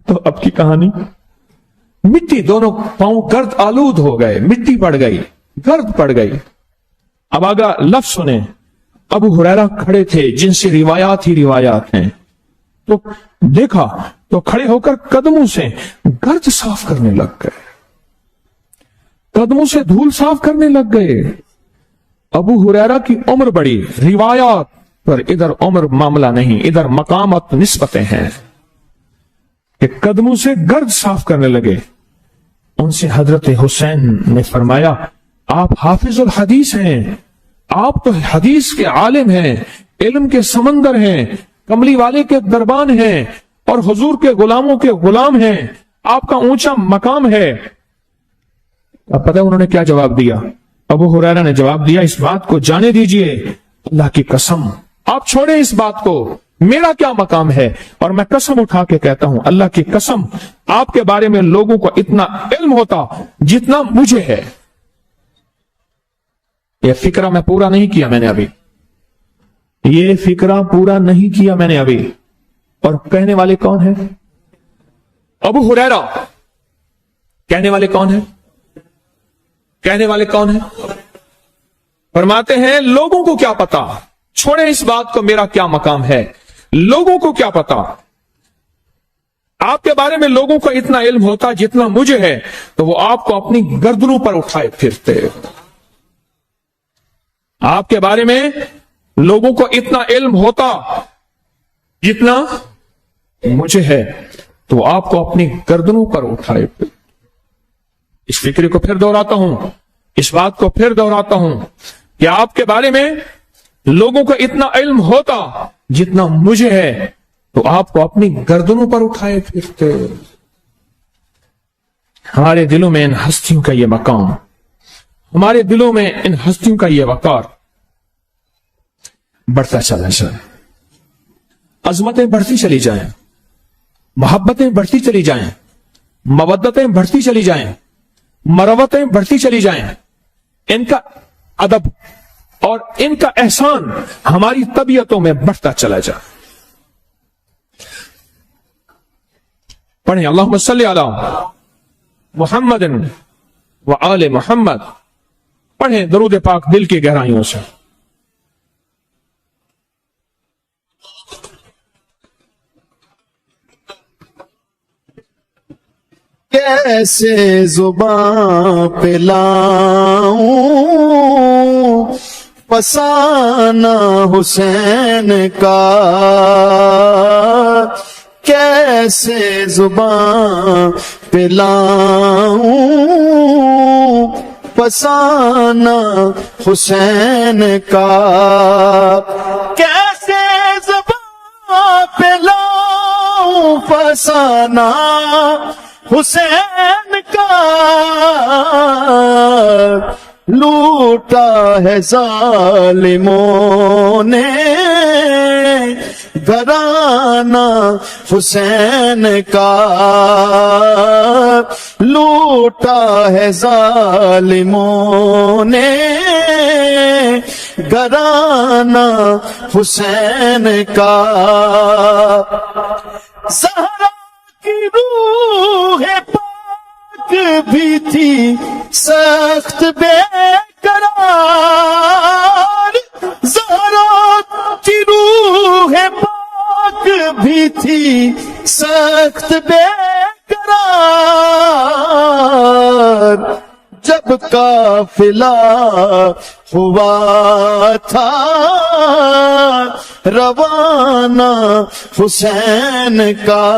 تو اب کی کہانی، مٹی، دونوں پاؤں گرد آلود ہو گئے، مٹی پڑ گئی، گرد پڑ گئی۔ اب آگا لفظ سنیں، ابو ہریرہ کھڑے تھے جن سے روایات ہی روایات ہیں، تو دیکھا تو کھڑے ہو کر قدموں سے گرد صاف کرنے لگ گئے، قدموں سے دھول صاف کرنے لگ گئے۔ ابو ہریرہ کی عمر بڑی، روایات پر ادھر عمر معاملہ نہیں، ادھر مقامات نسبتیں ہیں، کہ قدموں سے گرد صاف کرنے لگے۔ ان سے حضرت حسین نے فرمایا، آپ حافظ الحدیث ہیں، آپ تو حدیث کے عالم ہیں، علم کے سمندر ہیں، کملی والے کے دربان ہیں، اور حضور کے غلاموں کے غلام ہیں، آپ کا اونچا مقام ہے۔ اب پتہ انہوں نے کیا جواب دیا؟ ابو ہریرہ نے جواب دیا، اس بات کو جانے دیجئے، اللہ کی قسم آپ چھوڑیں اس بات کو، میرا کیا مقام ہے، اور میں قسم اٹھا کے کہتا ہوں، اللہ کی قسم آپ کے بارے میں لوگوں کو اتنا علم ہوتا جتنا مجھے ہے۔ یہ فکرہ میں پورا نہیں کیا میں نے ابھی، یہ فکرہ پورا نہیں کیا میں نے ابھی، اور کہنے والے کون ہیں؟ ابو ہریرہ۔ کہنے والے کون ہیں؟ کہنے والے کون ہیں؟ فرماتے ہیں لوگوں کو کیا پتا، چھوڑیں اس بات کو میرا کیا مقام ہے، لوگوں کو کیا پتا، آپ کے بارے میں لوگوں کو اتنا علم ہوتا جتنا مجھے ہے تو وہ آپ کو اپنی گردنوں پر اٹھائے پھرتے، آپ کے بارے میں لوگوں کو اتنا علم ہوتا جتنا مجھے ہے تو وہ آپ کو اپنی گردنوں پر اٹھائے پھرتے۔ اس فکر کو پھر دہراتا ہوں، اس بات کو پھر دہراتا ہوں کہ آپ کے بارے میں لوگوں کو اتنا علم ہوتا جتنا مجھے ہے تو آپ کو اپنی گردنوں پر اٹھائے پھرتے۔ ہمارے دلوں میں ان ہستیوں کا یہ مقام، ہمارے دلوں میں ان ہستیوں کا یہ وقار بڑھتا چلا جائے، عظمتیں بڑھتی چلی جائیں، محبتیں بڑھتی چلی جائیں، مودتیں بڑھتی چلی جائیں، مروتیں بڑھتی چلی جائیں، ان کا ادب اور ان کا احسان ہماری طبیعتوں میں بڑھتا چلا جائے۔ پڑھیں اللہم صلی علی محمد و آل محمد، پڑھیں درود پاک دل کی گہرائیوں سے۔ کیسے زباں پہ لاؤں فسانہ حسین کا، کیسے زباں پہ لاؤں فسانہ حسین کا، کیسے زباں پہ لاؤں فسانہ حسین کا، لوٹا ہے ظالموں نے گھرانہ حسین کا، لوٹا ہے ظالموں نے گھرانہ حسین کا، زہرا کی روح پاک بھی تھی سخت بے قرار، زہرا کی روح پاک بھی تھی سخت بے قرار، جب قافلہ ہوا تھا روانہ حسین کا،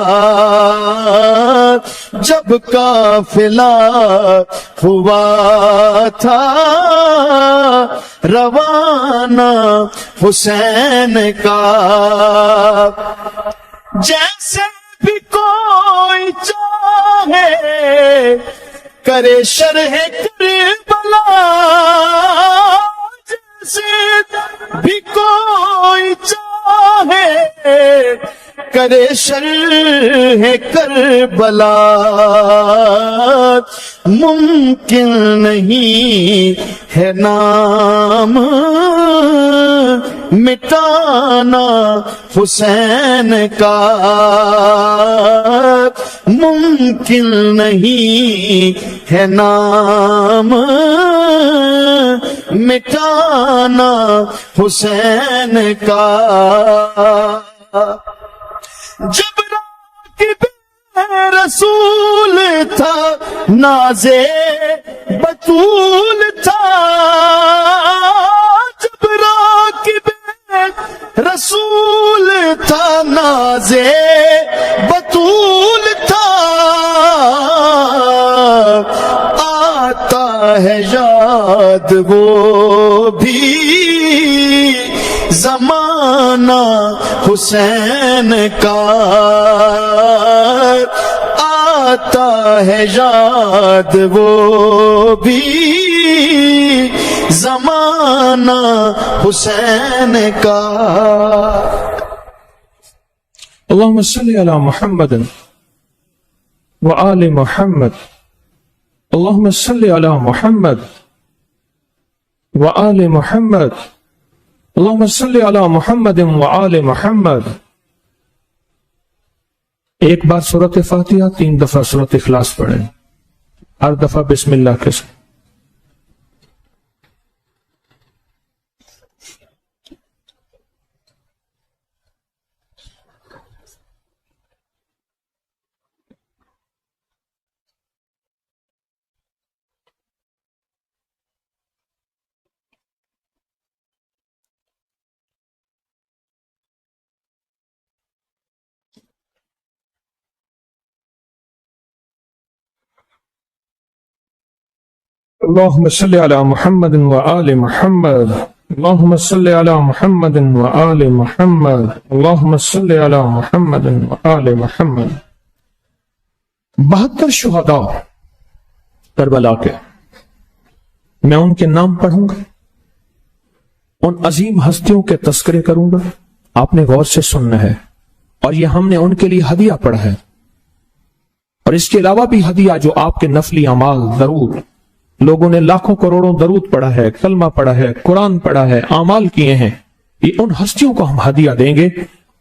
جب قافلہ ہوا تھا روانہ حسین کا، جیسے بھی کوئی چاہے کرے شرح کربلا، جیسے بھی کوئی چاہے کرے شرح کربلا، ممکن نہیں ہے نام مٹانا حسین کا، ممکن نہیں ہے نام مٹانا حسین کا، جب راکب رسول تھا نازے بطول تھا، جب راکب رسول تھا نازے بطول تھا، آتا ہے یاد وہ بھی زمانہ حسین کا، آتا ہے یاد وہ بھی زمانہ حسین کا۔ اللہم صلی علی محمد و آل محمد، اللہم صلی علی محمد و آل محمد، اللہم صلی علی محمد و آل محمد۔ ایک بار سورۃ فاتحہ، 3 دفعہ سورۃ اخلاص پڑھیں، ہر دفعہ بسم اللہ کے ساتھ۔ اللہم صلی علی محمد و آل محمد، اللہم صلی علی محمد و آل محمد، اللہم صلی علی محمد و آل محمد۔ 72 شہداء کربلا کے، میں ان کے نام پڑھوں گا، ان عظیم ہستیوں کے تذکرے کروں گا. آپ نے غور سے سننا ہے، اور یہ ہم نے ان کے لیے ہدیہ پڑھا ہے، اور اس کے علاوہ بھی ہدیہ جو آپ کے نفلی اعمال، درود، لوگوں نے لاکھوں کروڑوں درود پڑھا ہے، کلمہ پڑھا ہے، قرآن پڑھا ہے، اعمال کیے ہیں، یہ ان ہستیوں کو ہم ہدیہ دیں گے.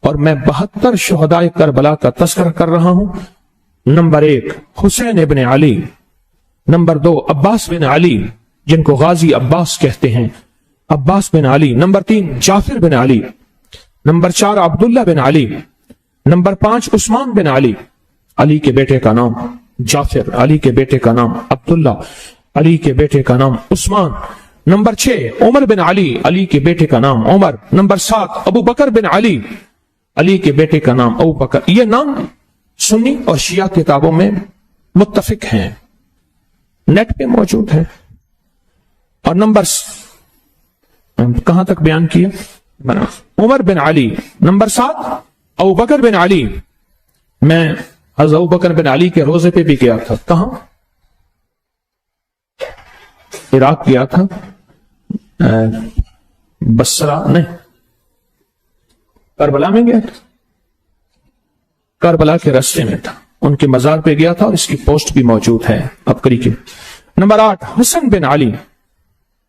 اور میں 72 شہدائے کربلا کا تذکرہ کر رہا ہوں. نمبر 1 حسین ابن علی، نمبر 2 عباس بن علی جن کو غازی عباس کہتے ہیں، عباس بن علی. نمبر 3 جعفر بن علی. نمبر 4 عبداللہ بن علی. نمبر 5 عثمان بن علی، علی کے بیٹے کا نام جعفر، علی کے بیٹے کا نام عبداللہ، علی کے بیٹے کا نام عثمان. نمبر 6 عمر بن علی، علی کے بیٹے کا نام عمر. نمبر 7 ابو بکر بن علی، علی کے بیٹے کا نام ابو بکر. یہ نام سنی اور شیعہ کتابوں میں متفق ہیں، نیٹ پہ موجود ہیں. اور نمبر کہاں تک بیان کیا؟ عمر بن علی. نمبر 7 ابو بکر بن علی. میں حضرت ابو بکر بن علی کے روزے پہ بھی گیا تھا. کہاں؟ عراق گیا تھا، بصرہ نہیں، کربلا میں گیا تھا، کربلا کے راستے میں تھا، ان کے مزار پہ گیا تھا، اور اس کی پوسٹ بھی موجود ہے اب کری کے. نمبر 8 حسن بن علی،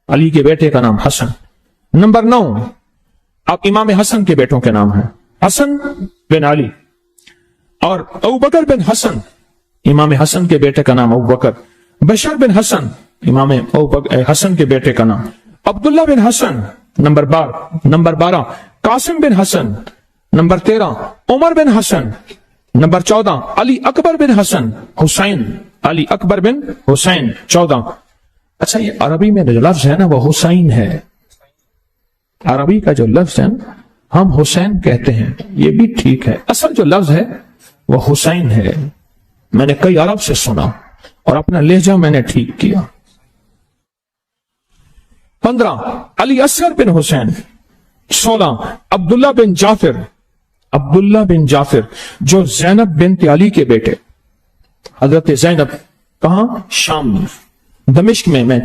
علی کے بیٹے کا نام حسن. نمبر 9 اب امام حسن کے بیٹوں کے نام ہیں، حسن بن علی. اور ابو بکر بن حسن، امام حسن کے بیٹے کا نام ابو بکر. بشر بن حسن، امام حسن کے بیٹے کا نام. عبداللہ بن حسن. نمبر 12 قاسم بن حسن. نمبر 13 عمر بن حسن. نمبر 14 علی اکبر بن حسن حسین، علی اکبر بن حسین 14. اچھا یہ عربی میں جو لفظ ہے نا وہ حسین ہے، عربی کا جو لفظ ہے نا ہم حسین کہتے ہیں، یہ بھی ٹھیک ہے، اصل جو لفظ ہے وہ حسین ہے. میں نے کئی عرب سے سنا اور اپنا لہجہ میں نے ٹھیک کیا. 15 علی اصغر بن حسین. 16 عبداللہ بن جعفر، عبداللہ بن جعفر جو زینب بنت علی کے بیٹے، حضرت زینب. کہاں؟ شام میں، دمشق میں. میں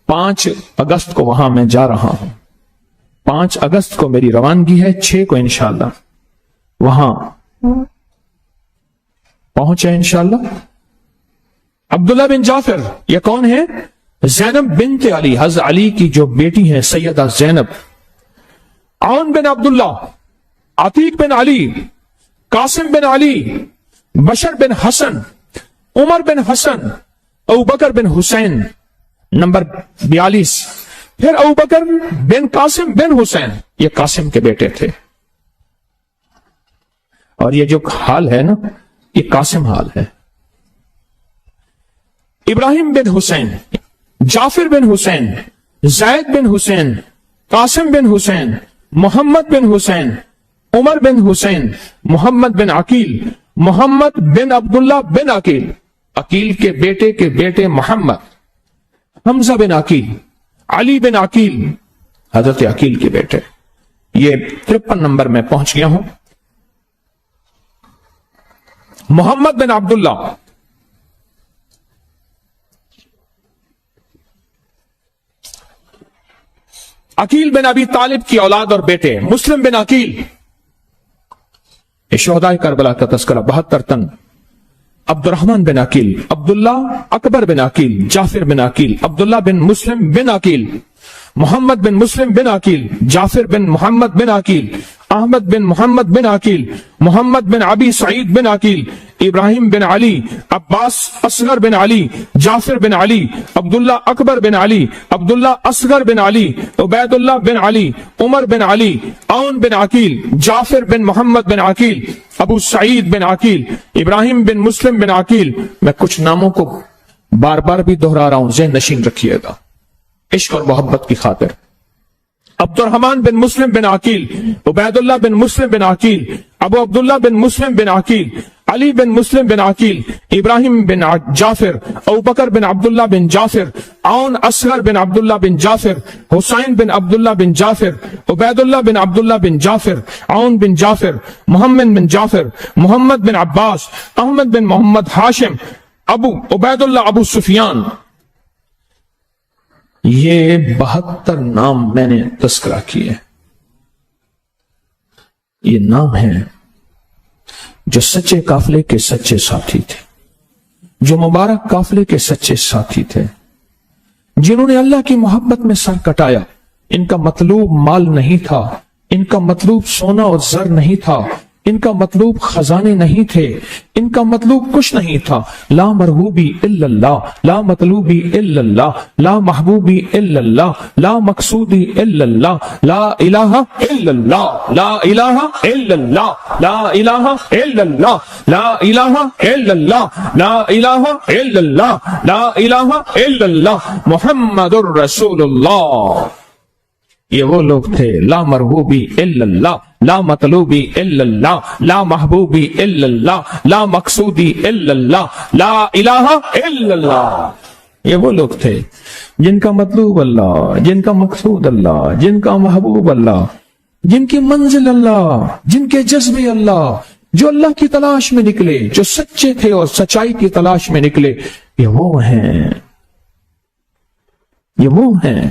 5 اگست کو وہاں میں جا رہا ہوں، 5 اگست کو میری روانگی ہے، 6 کو انشاءاللہ وہاں پہنچے انشاءاللہ. عبداللہ بن جعفر یہ کون ہے؟ زینب بنت علی، حضرت علی کی جو بیٹی ہیں سیدہ زینب. عون بن عبداللہ، عتیق بن علی، قاسم بن علی، بشر بن حسن، عمر بن حسن، ابو بکر بن حسین. نمبر 42 پھر ابو بکر بن قاسم بن حسین، یہ قاسم کے بیٹے تھے. اور یہ جو حال ہے نا یہ قاسم حال ہے. ابراہیم بن حسین، جعفر بن حسین، زید بن حسین، قاسم بن حسین، محمد بن حسین، عمر بن حسین، محمد بن عقیل، محمد بن عبداللہ بن عقیل، عقیل کے بیٹے محمد، حمزہ بن عقیل، علی بن عقیل، حضرت عقیل کے بیٹے. یہ 53 نمبر میں پہنچ گیا ہوں. محمد بن عبداللہ، عقیل بن ابی طالب کی اولاد اور بیٹے، مسلم بن عقیل. شہدائے کربلا کا تذکرہ 72 تن. عبد الرحمن بن عقیل، عبداللہ اکبر بن عقیل، جعفر بن عقیل، عبداللہ بن مسلم بن عقیل، محمد بن مسلم بن عقیل، جعفر بن محمد بن عقیل، احمد بن محمد بن عقیل، محمد بن ابی سعید بن عقیل، ابراہیم بن علی، عباس اصغر بن علی، جعفر بن علی، عبداللہ اکبر بن علی، عبداللہ اصغر بن علی، عبید اللہ بن علی، عمر بن علی، عون بن عقیل، جعفر بن محمد بن عقیل، ابو سعید بن عقیل، ابراہیم بن مسلم بن عقیل. میں کچھ ناموں کو بار بار بھی دہرا رہا ہوں، ذہن نشین رکھیے گا عشق اور محبت کی خاطر. عبد الرحمن بن مسلم بن عقیل، عبید اللہ بن مسلم بن عقیل، ابو عبداللہ بن مسلم بن عقیل، علی بن مسلم بن عقیل، ابراہیم بن جعفر، ابو بکر بن عبداللہ بن جعفر، عون اصغر بن عبداللہ بن جعفر، حسین بن عبداللہ بن جعفر، عبید اللہ بن عبداللہ بن جعفر، عون بن جعفر، محمد بن جعفر، محمد بن عباس، احمد بن محمد ہاشم، ابو عبیداللہ ابو سفیان، یہ 72 نام میں نے تذکرہ کیے. یہ نام ہیں جو سچے قافلے کے سچے ساتھی تھے، جو مبارک قافلے کے سچے ساتھی تھے، جنہوں نے اللہ کی محبت میں سر کٹایا. ان کا مطلوب مال نہیں تھا، ان کا مطلوب سونا اور زر نہیں تھا، ان کا مطلوب خزانے نہیں تھے، ان کا مطلوب کچھ نہیں تھا. لا مرغوبی الا اللہ، لا مطلوبی الا اللہ، لا محبوبی الا اللہ، لا مقصودی الا اللہ، لا الہ الا اللہ، لا الہ الا اللہ، لا الہ الا اللہ، لا الہ الا اللہ، لا الہ الا اللہ، لا الہ الا اللہ، محمد الرسول اللہ. یہ وہ لوگ تھے. لا مرغوبی الا اللہ، لا مطلوبی الا اللہ، لا محبوبی الا اللہ، لا مقصودی الا اللہ، لا الہ الا اللہ. یہ وہ لوگ تھے جن کا مطلوب اللہ، جن کا مقصود اللہ، جن کا محبوب اللہ، جن کی منزل اللہ، جن کے جذبے اللہ، جو اللہ کی تلاش میں نکلے، جو سچے تھے اور سچائی کی تلاش میں نکلے. یہ وہ ہیں، یہ وہ ہیں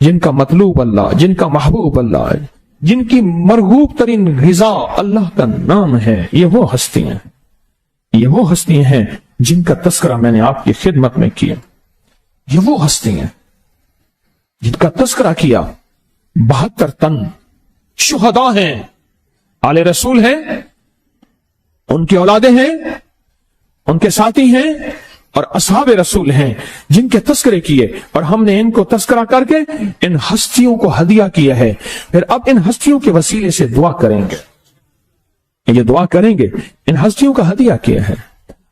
جن کا مطلوب اللہ، جن کا محبوب اللہ، جن کی مرغوب ترین غذا اللہ کا نام ہے. یہ وہ ہستیاں ہیں، یہ وہ ہستیاں ہیں جن کا تذکرہ میں نے آپ کی خدمت میں کیا. یہ وہ ہستیاں ہیں جن کا تذکرہ کیا. 72 تن شہداء ہیں، آل رسول ہیں، ان کی اولادیں ہیں، ان کے ساتھی ہیں اور اصحاب رسول ہیں جن کے تذکرے کیے، اور ہم نے ان کو تذکرہ کر کے ان ہستیوں کو ہدیہ کیا ہے. پھر اب ان ہستیوں کے وسیلے سے دعا کریں گے. یہ دعا کریں گے، ان ہستیوں کا ہدیہ کیا ہے.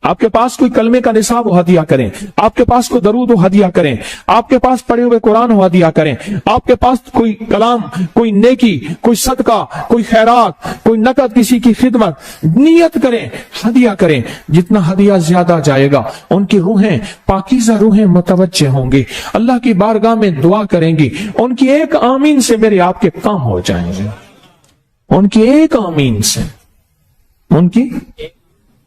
آپ کے پاس کوئی کلمے کا نصاب ہو ہدیہ کریں، آپ کے پاس کوئی درود ہو ہدیہ کریں، آپ کے پاس پڑھے ہوئے قرآن ہو ہدیہ کریں، آپ کے پاس کوئی کلام، کوئی نیکی، کوئی صدقہ، کوئی خیرات، کوئی نقد کسی کی خدمت، نیت کریں، ہدیہ کریں. جتنا ہدیہ زیادہ جائے گا ان کی روحیں، پاکیزہ روحیں متوجہ ہوں گی، اللہ کی بارگاہ میں دعا کریں گی. ان کی ایک آمین سے میرے آپ کے کام ہو جائیں گے. ان کی ایک آمین سے، ان کی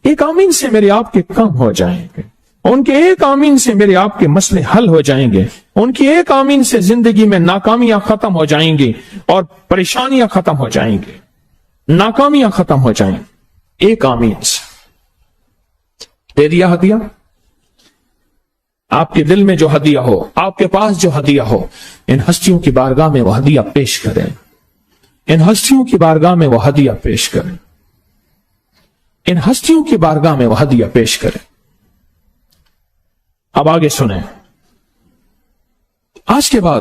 ایک آمین سے میرے آپ کے کام ہو جائیں گے. ان کے ایک آمین سے میرے آپ کے مسئلے حل ہو جائیں گے. ان کی ایک آمین سے زندگی میں ناکامیاں ختم ہو جائیں گی اور پریشانیاں ختم ہو جائیں گی، ناکامیاں ختم ہو جائیں گی. ایک آمین سے دے دیا ہدیہ. آپ کے دل میں جو ہدیہ ہو، آپ کے پاس جو ہدیہ ہو، ان ہستیوں کی بارگاہ میں وہ ہدیہ پیش کریں. ان ہستیوں کی بارگاہ میں وہ ہدیہ پیش کریں. ان ہستیوں کی بارگاہ میں وہ ہدیہ پیش کریں. اب آگے سنیں. آج کے بعد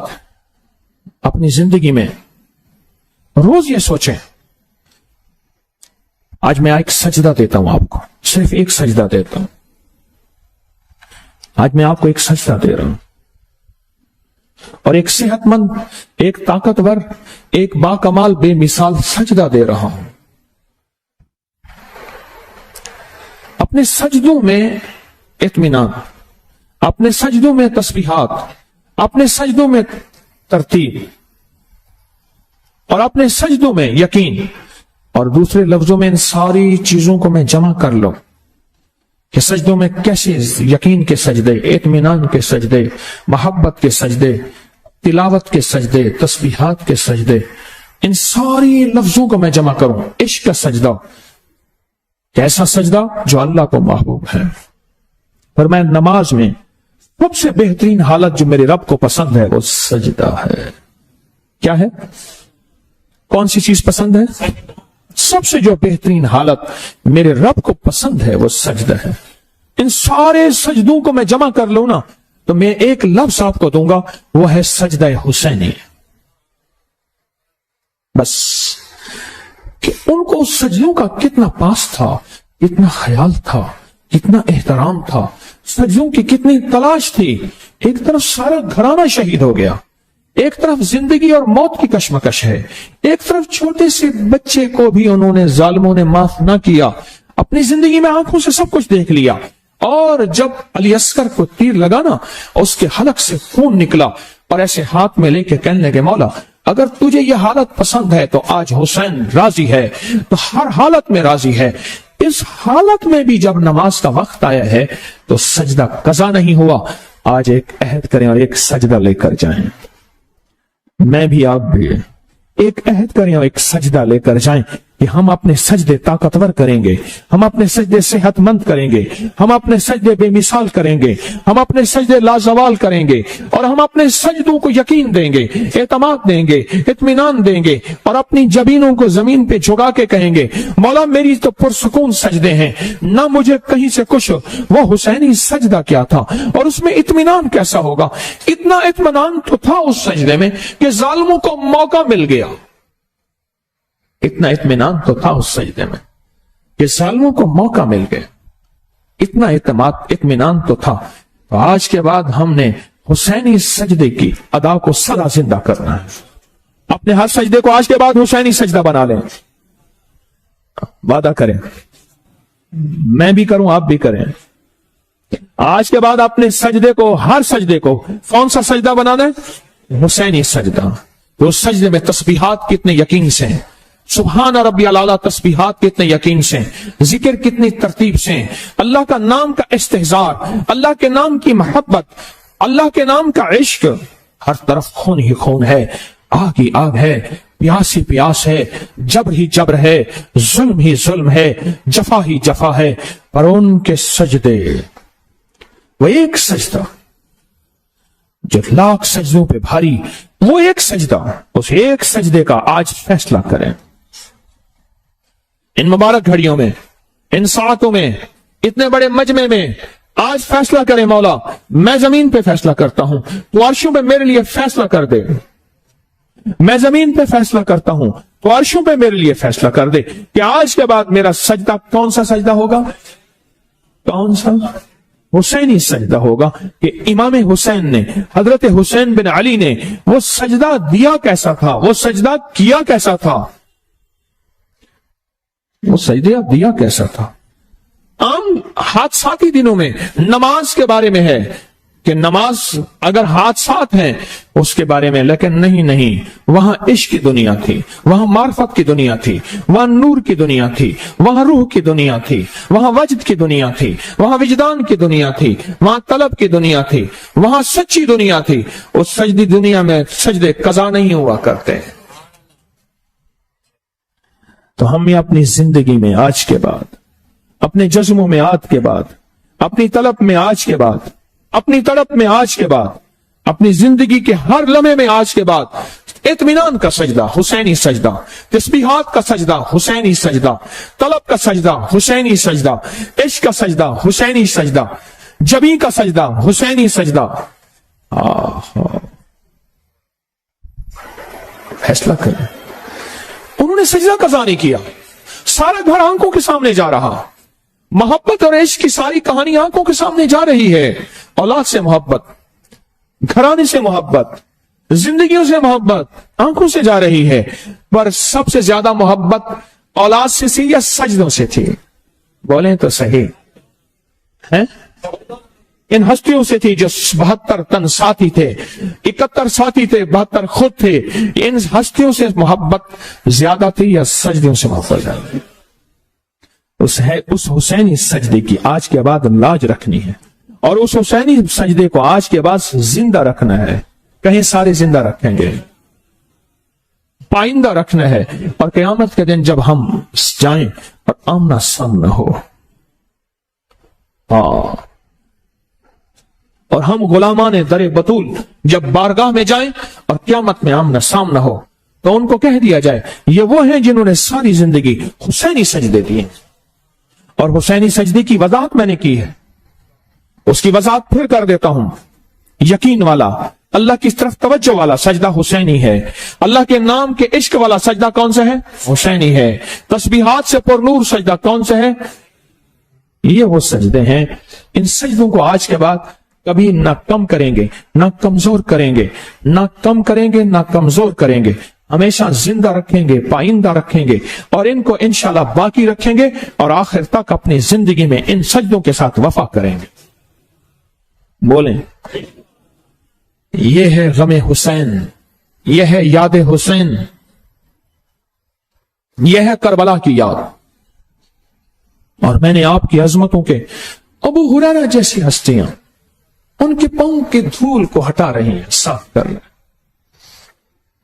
اپنی زندگی میں روز یہ سوچیں، آج میں ایک سجدہ دیتا ہوں آپ کو، صرف ایک سجدہ دیتا ہوں. آج میں آپ کو ایک سجدہ دے رہا ہوں، اور ایک صحت مند، ایک طاقتور، ایک باکمال، بے مثال سجدہ دے رہا ہوں. اپنے سجدوں میں اطمینان، اپنے سجدوں میں تسبیحات، اپنے سجدوں میں ترتیب، اور اپنے سجدوں میں یقین، اور دوسرے لفظوں میں ان ساری چیزوں کو میں جمع کر لوں کہ سجدوں میں کیسے یقین کے سجدے، اطمینان کے سجدے، محبت کے سجدے، تلاوت کے سجدے، تسبیحات کے سجدے، ان ساری لفظوں کو میں جمع کروں. عشق کا سجدہ، کیسا سجدہ جو اللہ کو محبوب ہے. پر میں نماز میں سب سے بہترین حالت جو میرے رب کو پسند ہے وہ سجدہ ہے. کیا ہے؟ کون سی چیز پسند ہے؟ سب سے جو بہترین حالت میرے رب کو پسند ہے وہ سجدہ ہے. ان سارے سجدوں کو میں جمع کر لوں نا تو میں ایک لفظ آپ کو دوں گا، وہ ہے سجدہ حسینی. بس کہ ان کو اس سجدوں کا کتنا پاس تھا، کتنا خیال تھا، کتنا احترام تھا، سجدوں کی کتنی تلاش تھی. ایک طرف سارا گھرانہ شہید ہو گیا، ایک طرف زندگی اور موت کی کشمکش ہے، ایک طرف چھوٹے سے بچے کو بھی انہوں نے، ظالموں نے معاف نہ کیا. اپنی زندگی میں آنکھوں سے سب کچھ دیکھ لیا، اور جب علی اصغر کو تیر لگا نا، اس کے حلق سے خون نکلا، اور ایسے ہاتھ میں لے کے کہنے لگے، مولا اگر تجھے یہ حالت پسند ہے تو آج حسین راضی ہے، تو ہر حالت میں راضی ہے. اس حالت میں بھی جب نماز کا وقت آیا ہے تو سجدہ قضا نہیں ہوا. آج ایک عہد کریں اور ایک سجدہ لے کر جائیں. میں بھی آپ بھی ایک عہد کریں اور ایک سجدہ لے کر جائیں کہ ہم اپنے سجدے طاقتور کریں گے, ہم اپنے سجدے صحت مند کریں گے, ہم اپنے سجدے بے مثال کریں گے, ہم اپنے سجدے لازوال کریں گے, اور ہم اپنے سجدوں کو یقین دیں گے, اعتماد دیں گے, اطمینان دیں گے, اور اپنی جبینوں کو زمین پہ جھکا کے کہیں گے مولا میری تو پرسکون سجدے ہیں, نہ مجھے کہیں سے کچھ. وہ حسینی سجدہ کیا تھا اور اس میں اطمینان کیسا ہوگا. اتنا اطمینان تو تھا اس سجدے میں کہ ظالموں کو موقع مل گیا. اتنا اطمینان تو تھا اس سجدے میں کہ ظالموں کو موقع مل گیا. اتنا اطمینان تو تھا. تو آج کے بعد ہم نے حسینی سجدے کی ادا کو سدا زندہ کرنا ہے. اپنے ہر سجدے کو آج کے بعد حسینی سجدہ بنا لیں. وعدہ کریں, میں بھی کروں آپ بھی کریں. آج کے بعد اپنے سجدے کو, ہر سجدے کو کون سا سجدہ بنانا ہے؟ حسینی سجدہ. تو اس سجدے میں تسبیحات کتنے یقین سے ہیں, سبحان ربی الاعلیٰ تسبیحات کتنے یقین سے, ذکر کتنی ترتیب سے, اللہ کا نام کا استحضار, اللہ کے نام کی محبت, اللہ کے نام کا عشق. ہر طرف خون ہی خون ہے, آگ ہی آگ ہے, پیاس ہی پیاس ہے, جبر ہی جبر ہے, ظلم ہی ظلم ہے, جفا ہی جفا ہے. پر ان کے سجدے, وہ ایک سجدہ جو لاکھ سجدوں پہ بھاری, وہ ایک سجدہ, اس ایک سجدے کا آج فیصلہ کریں. ان مبارک گھڑیوں میں, ان ساعتوں میں, اتنے بڑے مجمع میں آج فیصلہ کریں مولا میں زمین پہ فیصلہ کرتا ہوں, تو عرشوں پہ میرے لیے فیصلہ کر دے. میں زمین پہ فیصلہ کرتا ہوں تو عرشوں پہ میرے لیے فیصلہ کر دے کہ آج کے بعد میرا سجدہ کون سا سجدہ ہوگا؟ کون سا؟ حسینی سجدہ ہوگا. کہ امام حسین نے, حضرت حسین بن علی نے وہ سجدہ دیا کیسا تھا, وہ سجدہ کیا کیسا تھا, وہ سجدہ دیا کیسا تھا. عام حادثاتی دنوں میں نماز کے بارے میں ہے کہ نماز اگر حادثات ہیں اس کے بارے میں, لیکن نہیں, وہاں عشق کی دنیا تھی, وہاں معرفت کی دنیا تھی, وہاں نور کی دنیا تھی, وہاں روح کی دنیا تھی, وہاں وجد کی دنیا تھی, وہاں وجدان کی دنیا تھی, وہاں طلب کی دنیا تھی, وہاں سچی دنیا تھی. اس سجدی دنیا میں سجدے قضا نہیں ہوا کرتے. تو ہم اپنی زندگی میں آج کے بعد, اپنے جذبوں میں آج کے بعد, اپنی طلب میں آج کے بعد, اپنی تڑپ میں آج کے بعد, اپنی زندگی کے ہر لمحے میں آج کے بعد اطمینان کا سجدہ حسینی سجدہ, تسبیحات کا سجدہ حسینی سجدہ, طلب کا سجدہ حسینی سجدہ, عشق کا سجدہ حسینی سجدہ, جبی کا سجدہ حسینی سجدہ. فیصلہ کریں. انہوں نے سجدہ قضا نہیں کیا, سارا گھر آنکھوں کے سامنے جا رہا, محبت اور عشق کی ساری کہانی آنکھوں کے سامنے جا رہی ہے. اولاد سے محبت, گھرانے سے محبت, زندگیوں سے محبت آنکھوں سے جا رہی ہے, پر سب سے زیادہ محبت اولاد سے تھی یا سجدوں سے تھی؟ بولیں تو صحیح ہے. ان ہستیوں سے تھی جو 72 تن ساتھی تھے, 71 ساتھی تھے, 72 خود تھے. ان ہستیوں سے محبت زیادہ تھی یا سجدوں سے محبت زیادہ تھی؟ اس حسینی سجدے کی آج کے بعد لاج رکھنی ہے, اور اس حسینی سجدے کو آج کے بعد زندہ رکھنا ہے. کہیں سارے زندہ رکھیں گے, پائندہ رکھنا ہے. اور قیامت کے دن جب ہم جائیں اور آمنا سامنا ہو, اور ہم غلامان در بطول جب بارگاہ میں جائیں اور قیامت میں آمنا سامنا ہو, تو ان کو کہہ دیا جائے یہ وہ ہیں جنہوں نے ساری زندگی حسینی سجدے دیے. اور حسینی سجدے کی وضاحت میں نے کی ہے, اس کی وضاحت پھر کر دیتا ہوں. یقین والا, اللہ کی طرف توجہ والا سجدہ حسینی ہے. اللہ کے نام کے عشق والا سجدہ کون سا ہے؟ حسینی ہے. تسبیحات سے پر نور سجدہ کون سا ہے؟ یہ وہ سجدے ہیں. ان سجدوں کو آج کے بعد کبھی نہ کم کریں گے, نہ کمزور کریں گے, نہ کم کریں گے, نہ کمزور کریں گے. ہمیشہ زندہ رکھیں گے, پائندہ رکھیں گے, اور ان کو انشاءاللہ باقی رکھیں گے, اور آخر تک اپنی زندگی میں ان سجدوں کے ساتھ وفا کریں گے. بولیں, یہ ہے غم حسین, یہ ہے یاد حسین, یہ ہے کربلا کی یاد. اور میں نے آپ کی عظمتوں کے ابو ہریرہ جیسی ہستیاں ان کے پاؤں کے دھول کو ہٹا رہی ہیں، صاف کر رہی ہیں۔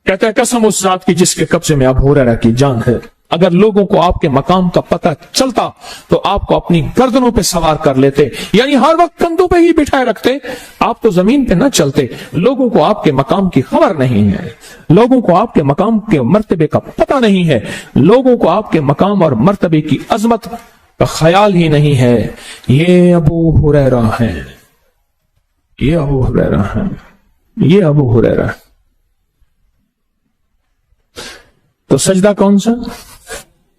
کہتا ہے قسم اس ذات کی جس کے قبضے میں ابو ہریرہ کی جان ہے، اگر لوگوں کو آپ کے مقام کا پتہ چلتا تو آپ کو اپنی گردنوں پہ سوار کر لیتے، یعنی ہر وقت کندھوں پہ ہی بٹھائے رکھتے، آپ تو زمین پہ نہ چلتے۔ لوگوں کو آپ کے مقام کی خبر نہیں ہے، لوگوں کو آپ کے مقام کے مرتبے کا پتہ نہیں ہے، لوگوں کو آپ کے مقام اور مرتبے کی عظمت کا خیال ہی نہیں ہے۔ یہ ابو ہریرہ ہے، یہ ابو ہریرہ ہے، یہ ابو ہریرہ ہے۔ تو سجدہ کون سا؟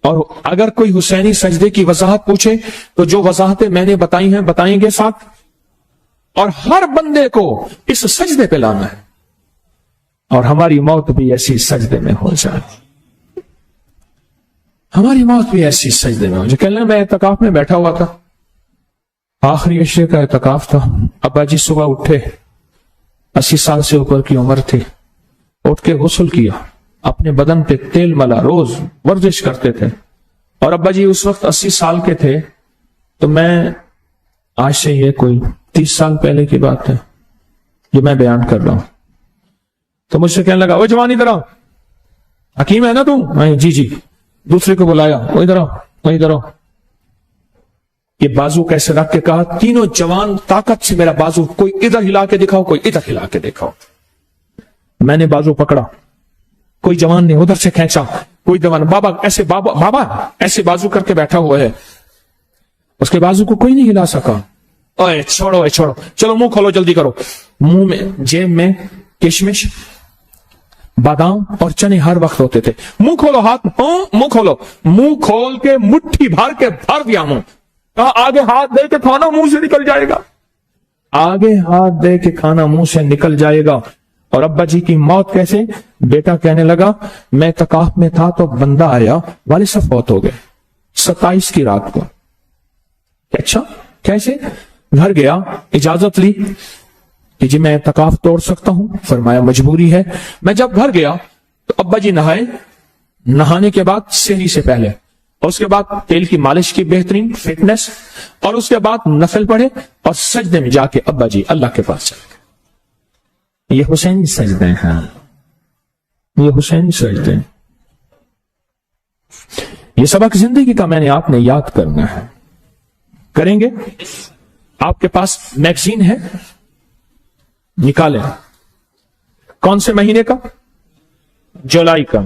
اور اگر کوئی حسینی سجدے کی وضاحت پوچھے تو جو وضاحتیں میں نے بتائی ہیں بتائیں گے ساتھ، اور ہر بندے کو اس سجدے پہ لانا ہے، اور ہماری موت بھی ایسی سجدے میں ہو جائے، ہماری موت بھی ایسی سجدے میں ہو جائے۔ کہنا میں اعتکاف میں بیٹھا ہوا تھا، آخری عشرے کا اعتکاف تھا، ابا جی صبح اٹھے، 80 سال سے اوپر کی عمر تھی، اٹھ کے غسل کیا، اپنے بدن پہ تیل ملا، روز ورزش کرتے تھے، اور ابا جی اس وقت 80 سال کے تھے، تو میں آج سے یہ کوئی 30 سال پہلے کی بات ہے جو میں بیان کر رہا ہوں، تو مجھ سے کہنے لگا، وہ جوان ادھر آؤ، حکیم ہے نا تم؟ میں جی جی، دوسرے کو بلایا، وہ ادھر آؤ، وہ ادھر آؤ، یہ بازو کیسے رکھ کے کہا، تینوں جوان طاقت سے میرا بازو، کوئی ادھر ہلا کے دکھاؤ، کوئی ادھر ہلا کے دکھاؤ۔ میں نے بازو پکڑا، کوئی جوان نے ادھر سے کھینچا، کوئی جوان بابا ایسے بازو کر کے بیٹھا ہوا ہے، اس کے بازو کو کوئی نہیں ہلا سکا۔ اوے چھوڑو، اے چھوڑو، چلو منہ کھولو، جلدی کرو۔ منہ میں، جیب میں کشمش، بادام اور چنے ہر وقت ہوتے تھے۔ منہ کھولو، ہاتھ، منہ کھولو، منہ کھول کے مٹھی بھر دیا منہ، کہا آگے ہاتھ دے کے کھانا منہ سے نکل جائے گا، آگے ہاتھ دے کے کھانا منہ سے نکل جائے گا۔ اور ابا جی کی موت کیسے؟ بیٹا کہنے لگا، میں اعتکاف میں تھا تو بندہ آیا، والد صاحب فوت ہو گئے 27 کی رات کو۔ اچھا کیسے؟ گھر گیا، اجازت لی کہ جی میں اعتکاف توڑ سکتا ہوں، فرمایا مجبوری ہے۔ میں جب گھر گیا تو ابا جی نہائے، نہانے کے بعد سحری سے پہلے، اور اس کے بعد تیل کی مالش کی بہترین فٹنس، اور اس کے بعد نفل پڑھے، اور سجدے میں جا کے ابا جی اللہ کے پاس چلے گئے۔ یہ حسینی سجدے ہیں، یہ حسینی سجدے ہیں۔ یہ سبق زندگی کا میں نے آپ نے یاد کرنا ہے، کریں گے؟ آپ کے پاس میگزین ہے، نکالیں۔ کون سے مہینے کا؟ جولائی کا۔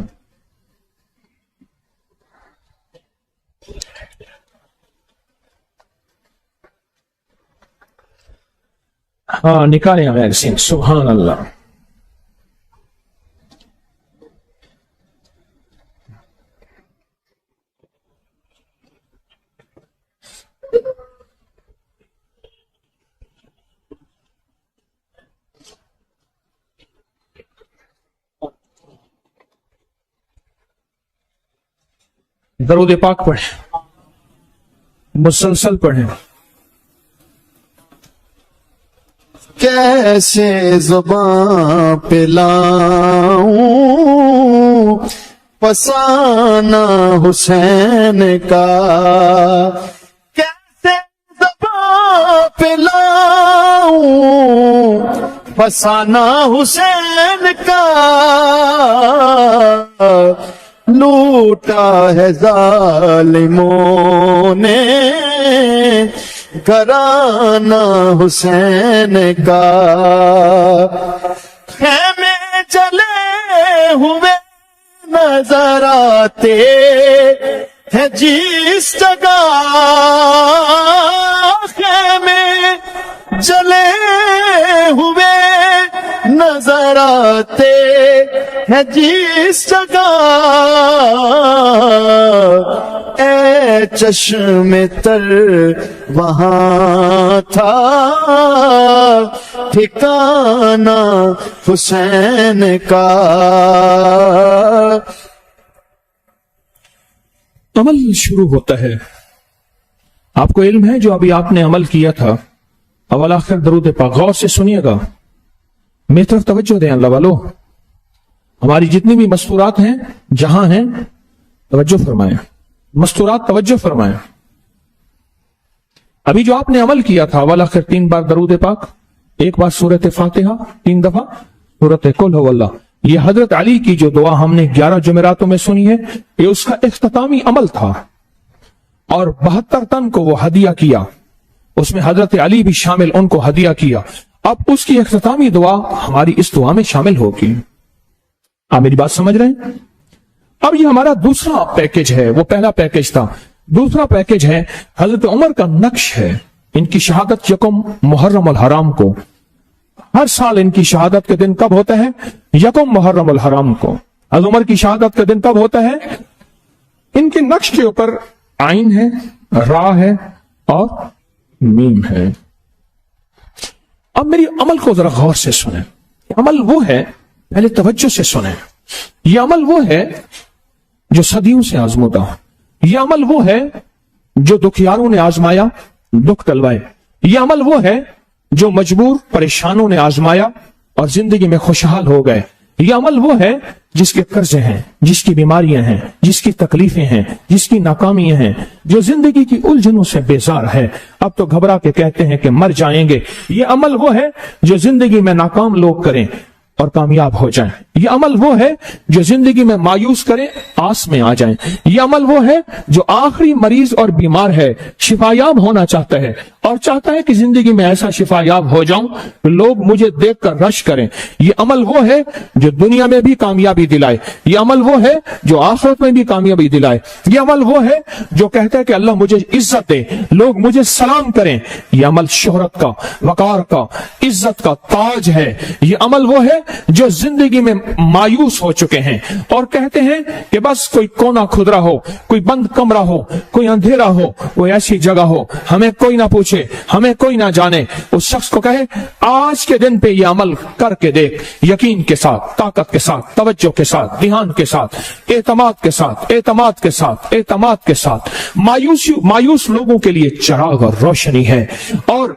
ہاں نکالیں میگزین، سبحان اللہ۔ درود پاک پڑھیں، مسلسل پڑھیں۔ کیسے زباں پہ لاؤں فسانہ حسین کا، کیسے زباں پہ لاؤں فسانہ حسین کا، لوٹا ہے ظالموں نے گھرانہ حسین کا، خیمے جلے ہوئے نظر آتے ہیں جس جگہ، خیمے جلے ہوئے نظر آتے ہیں جس جگہ، اے چشم تر وہاں تھا ٹھکانہ حسین کا۔ عمل شروع ہوتا ہے، آپ کو علم ہے جو ابھی آپ نے عمل کیا تھا، اول آخر درود پاک، غور سے سنیے گا، میری طرف توجہ دیں اللہ والو، ہماری جتنی بھی مستورات ہیں جہاں ہیں توجہ فرمائیں، مستورات توجہ فرمائیں۔ ابھی جو آپ نے عمل کیا تھا، اول آخر 3 بار درود پاک، 1 بار سورت فاتحہ، 3 دفعہ سورت قل هو اللہ، یہ حضرت علی کی جو دعا ہم نے 11 جمعراتوں میں سنی ہے، یہ اس کا اختتامی عمل تھا، اور 72 تن کو وہ ہدیہ کیا، اس میں حضرت علی بھی شامل، ان کو ہدیہ کیا۔ اب اس کی اختتامی دعا ہماری اس دعا میں شامل ہوگی۔ آپ میری بات سمجھ رہے ہیں؟ اب یہ ہمارا دوسرا پیکج ہے، وہ پہلا پیکج تھا، دوسرا پیکج ہے حضرت عمر کا نقش ہے۔ ان کی شہادت 1 محرم الحرام کو، ہر سال ان کی شہادت کے دن کب ہوتا ہے؟ 1 محرم الحرام کو۔ حضرت عمر کی شہادت کا دن کب ہوتا ہے؟ ان کے نقش کے اوپر عین ہے، را ہے اور میم ہے۔ اب میری عمل کو ذرا غور سے سنیں۔ عمل وہ ہے، پہلے توجہ سے سنیں، یہ عمل وہ ہے جو صدیوں سے آزمودہ، یہ عمل وہ ہے جو دکھیاروں نے آزمایا، دکھ ٹلوائے، یہ عمل وہ ہے جو مجبور پریشانوں نے آزمایا اور زندگی میں خوشحال ہو گئے، یہ عمل وہ ہے جس کے قرضے ہیں، جس کی بیماریاں ہیں، جس کی تکلیفیں ہیں، جس کی ناکامیاں ہیں، جو زندگی کی الجھنوں سے بیزار ہے، اب تو گھبرا کے کہتے ہیں کہ مر جائیں گے، یہ عمل وہ ہے جو زندگی میں ناکام لوگ کریں اور کامیاب ہو جائیں، یہ عمل وہ ہے جو زندگی میں مایوس کریں، آس میں آ جائیں، یہ عمل وہ ہے جو آخری مریض اور بیمار ہے، شفایاب ہونا چاہتا ہے اور چاہتا ہے کہ زندگی میں ایسا شفایاب ہو جاؤں کہ لوگ مجھے دیکھ کر رش کریں، یہ عمل وہ ہے جو دنیا میں بھی کامیابی دلائے، یہ عمل وہ ہے جو آخرت میں بھی کامیابی دلائے، یہ عمل وہ ہے جو کہتا ہے کہ اللہ مجھے عزت دے، لوگ مجھے سلام کریں، یہ عمل شہرت کا، وقار کا، عزت کا تاج ہے، یہ عمل وہ ہے جو زندگی میں مایوس ہو چکے ہیں اور کہتے ہیں کہ بس کوئی کونا کھدرا ہو، کوئی بند کمرہ ہو، کوئی اندھیرا ہو، کوئی ایسی جگہ ہو ہمیں کوئی نہ پوچھے، ہمیں کوئی نہ جانے، اس شخص کو کہے آج کے دن پہ یہ عمل کر کے دیکھ، یقین کے ساتھ، طاقت کے ساتھ، توجہ کے ساتھ، دھیان کے ساتھ، اعتماد کے ساتھ، اعتماد کے ساتھ، اعتماد کے ساتھ۔ مایوس لوگوں کے لیے چراغ اور روشنی ہے، اور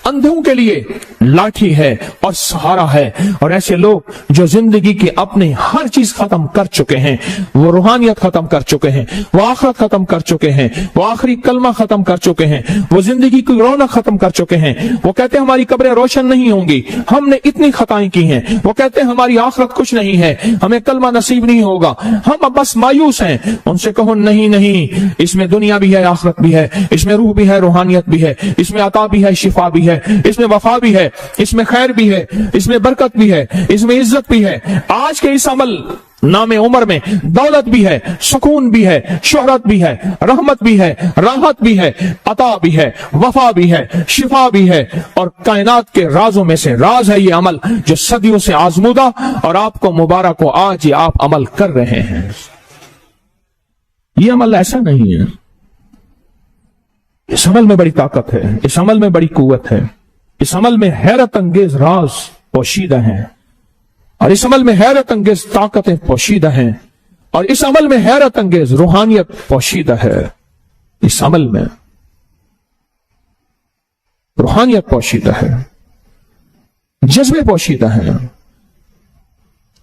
اندھوں کے لیے لاٹھی ہے اور سہارا ہے، اور ایسے لوگ جو زندگی کی اپنی ہر چیز ختم کر چکے ہیں، وہ روحانیت ختم کر چکے ہیں، وہ آخرت ختم کر چکے ہیں، وہ آخری کلمہ ختم کر چکے ہیں، وہ زندگی کی رونق ختم کر چکے ہیں، وہ کہتے ہیں ہماری قبریں روشن نہیں ہوں گی، ہم نے اتنی خطائیں کی ہیں، وہ کہتے ہیں ہماری آخرت کچھ نہیں ہے، ہمیں کلمہ نصیب نہیں ہوگا، ہم اب بس مایوس ہیں۔ ان سے کہو نہیں، اس میں دنیا بھی ہے، آخرت بھی ہے، اس میں روح بھی ہے، روحانیت بھی ہے، اس میں عطا بھی ہے، شفا بھی ہے، اس میں وفا بھی ہے، اس میں خیر بھی ہے، اس میں برکت بھی ہے، اس میں عزت بھی ہے۔ آج کے اس عمل نام عمر میں دولت بھی ہے، سکون بھی ہے، شہرت بھی ہے، رحمت بھی ہے، راحت بھی ہے، عطا بھی ہے، وفا بھی ہے، شفا بھی ہے، اور کائنات کے رازوں میں سے راز ہے یہ عمل جو صدیوں سے آزمودہ، اور آپ کو مبارک ہو آج یہ آپ عمل کر رہے ہیں۔ یہ عمل ایسا نہیں ہے، اس عمل میں بڑی طاقت ہے، اس عمل میں بڑی قوت ہے، اس عمل میں حیرت انگیز راز پوشیدہ ہیں، اور اس عمل میں حیرت انگیز طاقتیں پوشیدہ ہیں، اور اس عمل میں حیرت انگیز روحانیت پوشیدہ ہے، اس عمل میں روحانیت پوشیدہ ہے، جذبے پوشیدہ ہیں۔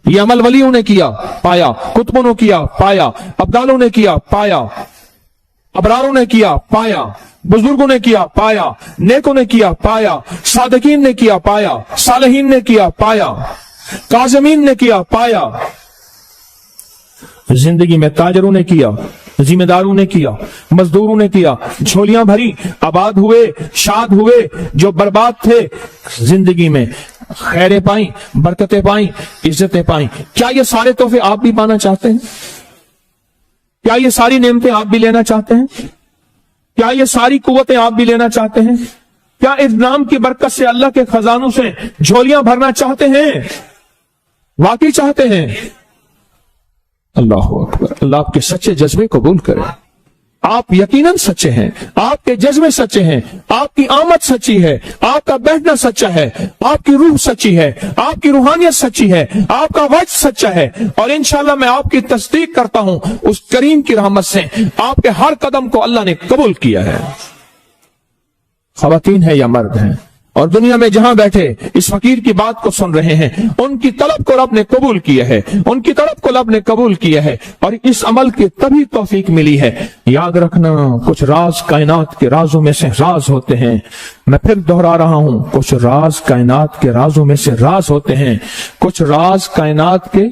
یہ عمل ولیوں نے کیا، پایا، کتبوں نے کیا، پایا، ابدالوں نے کیا، پایا، ابراروں نے کیا، پایا، بزرگوں نے کیا، پایا، نیکوں نے کیا، پایا، صادقین نے کیا، پایا، صالحین نے کیا، پایا، کاظمین نے کیا، پایا۔ زندگی میں تاجروں نے کیا، ذمہ داروں نے کیا، مزدوروں نے کیا، جھولیاں بھری، آباد ہوئے، شاد ہوئے، جو برباد تھے زندگی میں خیریں پائیں، برکتیں پائیں، عزتیں پائیں۔ کیا یہ سارے تحفے آپ بھی پانا چاہتے ہیں؟ کیا یہ ساری نعمتیں آپ بھی لینا چاہتے ہیں؟ کیا یہ ساری قوتیں آپ بھی لینا چاہتے ہیں؟ کیا اس نام کی برکت سے اللہ کے خزانوں سے جھولیاں بھرنا چاہتے ہیں؟ واقعی چاہتے ہیں؟ اللہ اکبر، اللہ آپ کے سچے جذبے قبول کرے۔ آپ یقیناً سچے ہیں، آپ کے جذبے سچے ہیں، آپ کی آمد سچی ہے، آپ کا بیٹھنا سچا ہے، آپ کی روح سچی ہے، آپ کی روحانیت سچی ہے، آپ کا وجد سچا ہے، اور انشاءاللہ میں آپ کی تصدیق کرتا ہوں اس کریم کی رحمت سے آپ کے ہر قدم کو اللہ نے قبول کیا ہے۔ خواتین ہیں یا مرد ہیں، اور دنیا میں جہاں بیٹھے اس فقیر کی بات کو سن رہے ہیں، ان کی طلب کو رب نے قبول کیا ہے، ان کی طلب کو رب نے قبول کیا ہے، اور اس عمل کی تبھی توفیق ملی ہے۔ یاد رکھنا، کچھ راز کائنات کے رازوں میں سے راز ہوتے ہیں، میں پھر دہرا رہا ہوں، کچھ راز کائنات کے رازوں میں سے راز ہوتے ہیں، کچھ راز کائنات کے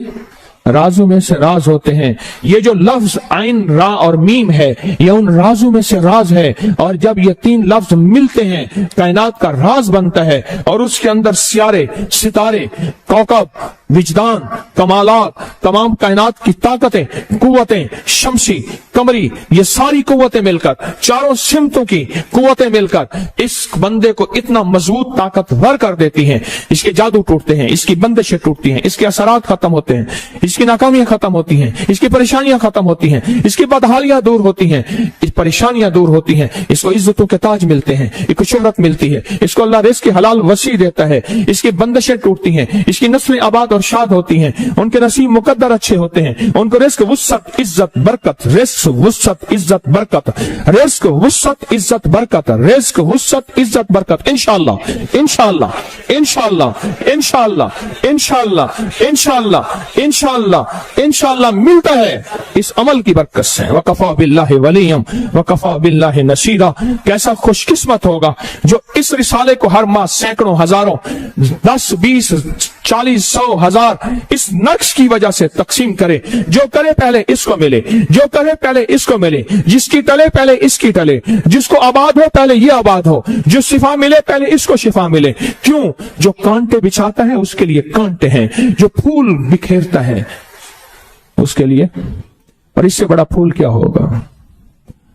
رازوں میں سے راز ہوتے ہیں۔ یہ جو لفظ عین، را اور میم ہے، یہ ان رازوں میں سے راز ہے، اور جب یہ تین لفظ ملتے ہیں کائنات کا راز بنتا ہے، اور اس کے اندر سیارے، ستارے، کوکب، وجدان، کمالات، تمام کائنات کی طاقتیں، قوتیں، شمسی، قمری، یہ ساری قوتیں مل کر، چاروں سمتوں کی قوتیں مل کر اس بندے کو اتنا مضبوط طاقتور کر دیتی ہیں، اس کے جادو ٹوٹتے ہیں، اس کی بندشیں ٹوٹتی ہیں، اس کے اثرات ختم ہوتے ہیں، اس کی ناکامیاں ختم ہوتی ہیں، اس کی پریشانیاں ختم ہوتی ہیں، اس کی بدحالیاں دور ہوتی ہیں، اس پریشانیاں دور ہوتی ہیں، اس کو عزتوں کے تاج ملتے ہیں، اس کو شہرت ملتی ہے، اس کو اللہ رزق کی حلال وسیع دیتا ہے، اس کی بندشیں ٹوٹتی ہیں، اس کی نسلیں آباد اور شاد ہوتی ہیں، ان کے نصیب مقدر اچھے ہوتے ہیں، ان کو رزق، وسعت، عزت، برکت، رزق، وسعت، عزت، برکت، رزق، وسعت، عزت، برکت، رزق، وسعت، عزت، برکت، انشاءاللہ انشاءاللہ انشاءاللہ انشاءاللہ انشاءاللہ انشاءاللہ انشاءاللہ انشاءاللہ ملتا ہے اس عمل کی برکت سے۔ وَكَفَى بِاللَّهِ وَلِيًّا وَكَفَى بِاللَّهِ نَصِيرًا، کیسا خوش قسمت ہوگا جو اس رسالے کو ہر ماہ سینکڑوں، ہزاروں، 10، 20، 40، 100، 1000 اس نقش کی وجہ سے تقسیم کرے، جو کرے پہلے اس کو ملے، جو کرے پہلے اس کو ملے، جس کی ٹلے پہلے اس کی ٹلے، جس کو آباد ہو پہلے یہ آباد ہو، جو شفا ملے پہلے اس کو شفا ملے۔ کیوں؟ جو کانٹے بچھاتا ہے اس کے لیے کانٹے ہیں، جو پھول بکھیرتا ہے اس کے لیے، اور اس سے بڑا پھول کیا ہوگا؟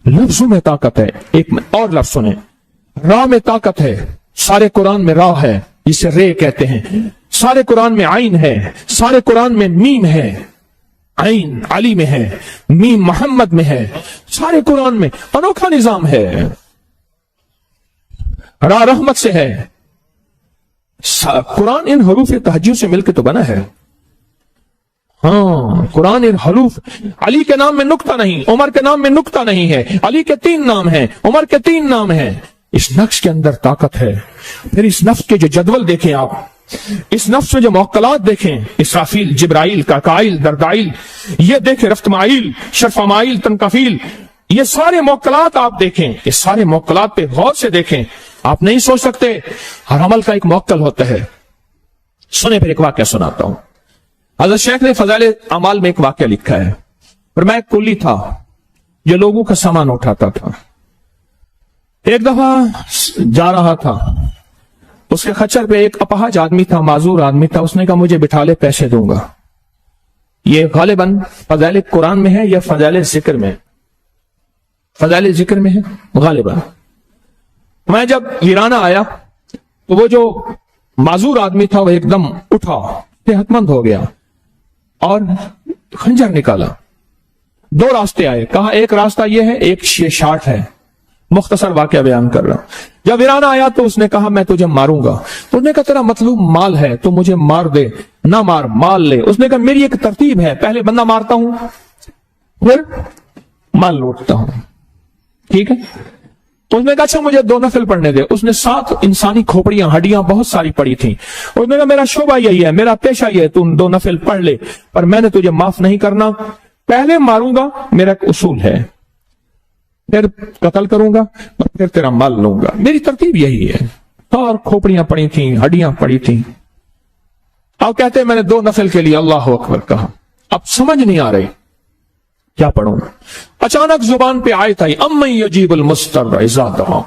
لفظوں میں طاقت ہے۔ ایک اور لفظ سنیں، راہ میں طاقت ہے، سارے قرآن میں راہ ہے جسے رے کہتے ہیں، سارے قرآن میں عین ہے، سارے قرآن میں میم ہے، عین علی میں ہے، میم محمد میں ہے، سارے قرآن میں انوکھا نظام ہے، راہ رحمت سے ہے۔ قرآن ان حروف تہجد سے مل کے تو بنا ہے۔ ہاں، قرآن ان حروف، علی کے نام میں نقطہ نہیں، عمر کے نام میں نقطہ نہیں ہے، علی کے 3 نام ہیں، عمر کے 3 نام ہیں۔ اس نقش کے اندر طاقت ہے۔ پھر اس نفس کے جو جدول دیکھیں آپ، اس نفس میں جو موکلات دیکھیں، اسرافیل، جبرائیل، کاکائل، دردائل، یہ دیکھیں، رفتمائیل، شرفمائیل، تنکفیل، یہ سارے موکلات آپ دیکھیں، یہ سارے موکلات پہ غور سے دیکھیں۔ آپ نہیں سوچ سکتے، ہر عمل کا ایک موکل ہوتا ہے۔ سنیں، پھر ایک واقعہ سناتا ہوں۔ حضرت شیخ نے فضائل اعمال میں ایک واقعہ لکھا ہے۔ پر میں ایک کلی تھا جو لوگوں کا سامان اٹھاتا تھا۔ ایک دفعہ جا رہا تھا، اس کے خچر پہ ایک اپاہج آدمی تھا، معذور آدمی تھا، اس نے کہا مجھے بٹھا لے، پیسے دوں گا۔ یہ غالباً فضائل قرآن میں ہے یا فضائل ذکر میں؟ فضائل ذکر میں ہے غالباً۔ میں جب ویرانہ آیا تو وہ جو معذور آدمی تھا وہ ایک دم اٹھا، صحت مند ہو گیا اور خنجر نکالا۔ 2 راستے آئے، کہا ایک راستہ یہ ہے، ایک یہ شارٹ ہے۔ مختصر واقعہ بیان کر رہا ہوں۔ جب ویرانہ آیا تو اس نے کہا میں تجھے ماروں گا۔ تو اس نے کہا تیرا مطلوب مال ہے تو مجھے مار دے، نہ مار، مال لے۔ اس نے کہا میری ایک ترتیب ہے، پہلے بندہ مارتا ہوں پھر مال لوٹتا ہوں، ٹھیک ہے؟ اس نے کہا اچھا مجھے 2 نفل پڑھنے دے۔ اس نے 7 انسانی کھوپڑیاں، ہڈیاں بہت ساری پڑی تھیں۔ اس نے کہا میرا شعبہ یہی ہے، میرا پیشہ یہ ہے، تم 2 نفل پڑھ لے، پر میں نے تجھے معاف نہیں کرنا، پہلے ماروں گا، میرا ایک اصول ہے، پھر قتل کروں گا اور پھر تیرا مال لوں گا، میری ترتیب یہی ہے۔ اور کھوپڑیاں پڑی تھیں، ہڈیاں پڑی تھیں۔ اب کہتے ہیں میں نے 2 نفل کے لیے اللہ اکبر کہا، اب سمجھ نہیں آ رہی کیا پڑھوں۔ اچانک زبان پہ آیت آئی، امن یجیب المضطر اذا دعا۔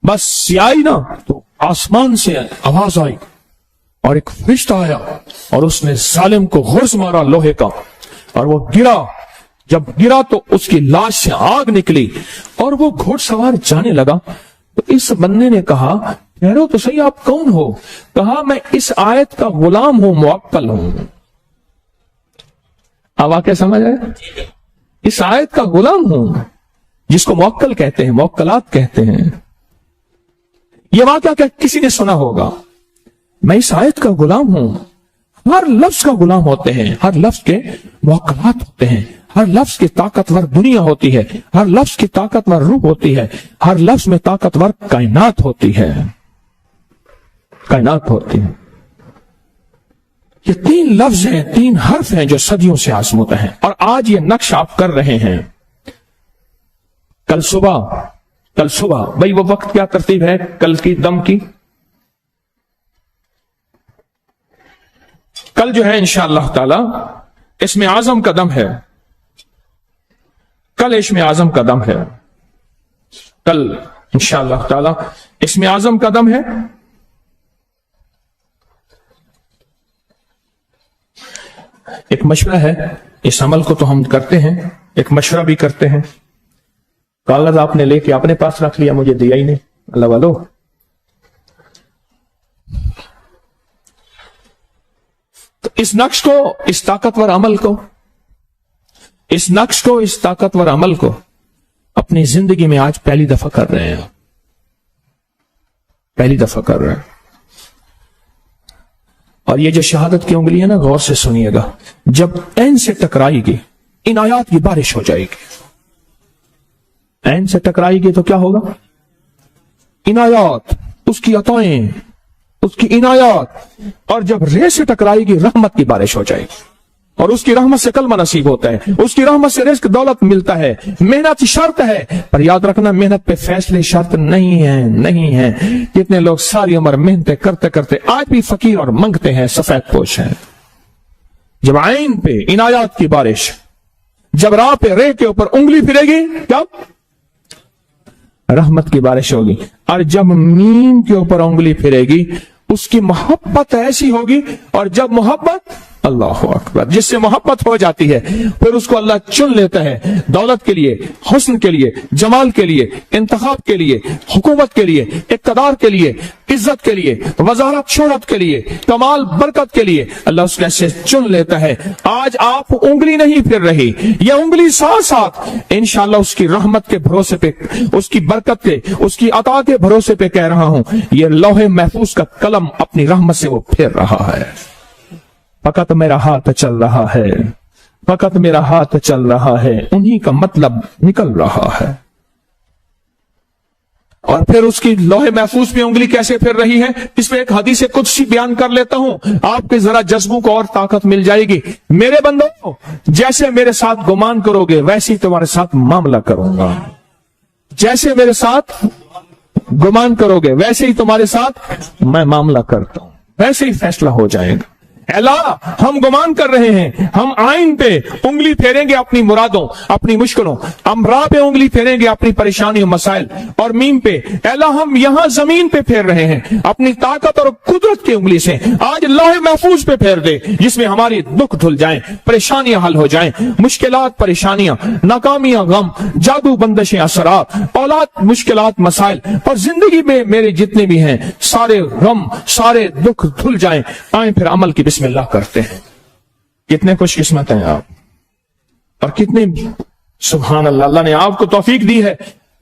بس آئی نا تو آسمان سے آواز آئی اور ایک فرشتہ آیا اور اس نے ظالم کو غرز مارا لوہے کا، اور وہ گرا۔ جب گرا تو اس کی لاش سے آگ نکلی اور وہ گھوڑ سوار جانے لگا۔ تو اس بندے نے کہا ٹھہرو تو صحیح، آپ کون ہو؟ کہا میں اس آیت کا غلام ہوں، موکل ہوں۔ اب واقعہ سمجھ آئے؟ اس آیت کا غلام ہوں، جس کو موکل کہتے ہیں، موکلات کہتے ہیں۔ یہ واقعہ کیا کسی نے سنا ہوگا؟ میں اس آیت کا غلام ہوں۔ ہر لفظ کا غلام ہوتے ہیں، ہر لفظ کے موکلات ہوتے ہیں، ہر لفظ کی طاقتور دنیا ہوتی ہے، ہر لفظ کی طاقتور روح ہوتی ہے، ہر لفظ میں طاقتور کائنات ہوتی ہے۔ کائنات ہوتی ہے. یہ 3 لفظ ہیں، 3 حرف ہیں جو صدیوں سے آزمودہ ہیں، اور آج یہ نقش آپ کر رہے ہیں. کل صبح بھائی وہ وقت کیا ترتیب ہے کل کی دم کی؟ کل جو ہے انشاءاللہ تعالی اسم اعظم کا دم ہے. کل اسم اعظم کا دم ہے. کل انشاءاللہ تعالی اسم اعظم کا دم ہے. ایک مشورہ ہے، اس عمل کو تو ہم کرتے ہیں، ایک مشورہ بھی کرتے ہیں. کاغذ آپ نے لے کے اپنے پاس رکھ لیا، مجھے دیا ہی نہیں. اللہ والو، تو اس نقش کو، اس طاقتور عمل کو، اس نقش کو، اس طاقتور عمل کو اپنی زندگی میں آج پہلی دفعہ کر رہے ہیں. پہلی دفعہ کر رہے ہیں. اور یہ جو شہادت کی انگلی ہے نا، غور سے سنیے گا. جب عین سے ٹکرائے گی عنایات کی بارش ہو جائے گی. عین سے ٹکرائے گی تو کیا ہوگا؟ عنایات، اس کی عطائیں، اس کی عنایات. اور جب رے سے ٹکرائے گی رحمت کی بارش ہو جائے گی. اور اس کی رحمت سے کلمہ نصیب ہوتا ہے، اس کی رحمت سے رزق دولت ملتا ہے. محنت شرط ہے، پر یاد رکھنا محنت پہ فیصلے شرط نہیں ہیں. نہیں ہیں. کتنے لوگ ساری عمر محنتیں کرتے کرتے آج بھی فقیر اور منگتے ہیں، سفید پوش ہیں. جب عین پہ عنایات کی بارش، جب راہ پہ رے کے اوپر انگلی پھرے گی کب؟ رحمت کی بارش ہوگی. اور جب میم کے اوپر انگلی پھرے گی اس کی محبت ایسی ہوگی. اور جب محبت، اللہ اکبر، جس سے محبت ہو جاتی ہے پھر اس کو اللہ چن لیتا ہے دولت کے لیے، حسن کے لیے، جمال کے لیے، انتخاب کے لیے، حکومت کے لیے، اقتدار کے لیے، عزت کے لیے، وزارت شہرت کے لیے، کمال برکت کے لیے. اللہ اس کو ایسے چن لیتا ہے. آج آپ انگلی نہیں پھر رہی، یہ انگلی ساتھ ساتھ انشاءاللہ اس کی رحمت کے بھروسے پہ، اس کی برکت کے، اس کی عطا کے بھروسے پہ کہہ رہا ہوں، یہ لوح محفوظ کا قلم اپنی رحمت سے وہ پھیر رہا ہے. فقط میرا ہاتھ چل رہا ہے، فقط میرا ہاتھ چل رہا ہے، انہی کا مطلب نکل رہا ہے. اور پھر اس کی لوح محفوظ پہ انگلی کیسے پھر رہی ہے، اس پہ ایک حدیث قدسی بیان کر لیتا ہوں، آپ کے ذرا جذبوں کو اور طاقت مل جائے گی. میرے بندوں، جیسے میرے ساتھ گمان کرو گے ویسے ہی تمہارے ساتھ معاملہ کروں گا. جیسے میرے ساتھ گمان کرو گے ویسے ہی تمہارے ساتھ میں معاملہ کرتا ہوں، ویسے ہی فیصلہ ہو جائے گا. اللہ، ہم گمان کر رہے ہیں، ہم آئین پہ انگلی پھیریں گے اپنی مرادوں، اپنی مشکلوں، ہم راہ پہ انگلی پھیریں گے اپنی پریشانیوں، مسائل اور میم پہ. اللہ، ہم یہاں زمین پہ پھیر رہے ہیں اپنی طاقت اور قدرت کی انگلی سے. آج لوح محفوظ پہ پھیر دے جس میں ہماری دکھ دھل جائیں، پریشانیاں حل ہو جائیں، مشکلات پریشانیاں، ناکامیاں غم، جادو بندشیں اثرات، اولاد مشکلات مسائل، اور زندگی میں میرے جتنے بھی ہیں سارے غم، سارے دکھ دھل جائیں. آئیں پھر عمل کی بسم اللہ کرتے ہیں. کتنے خوش قسمت ہیں آپ، اور کتنے سبحان اللہ، اللہ نے آپ کو توفیق دی ہے.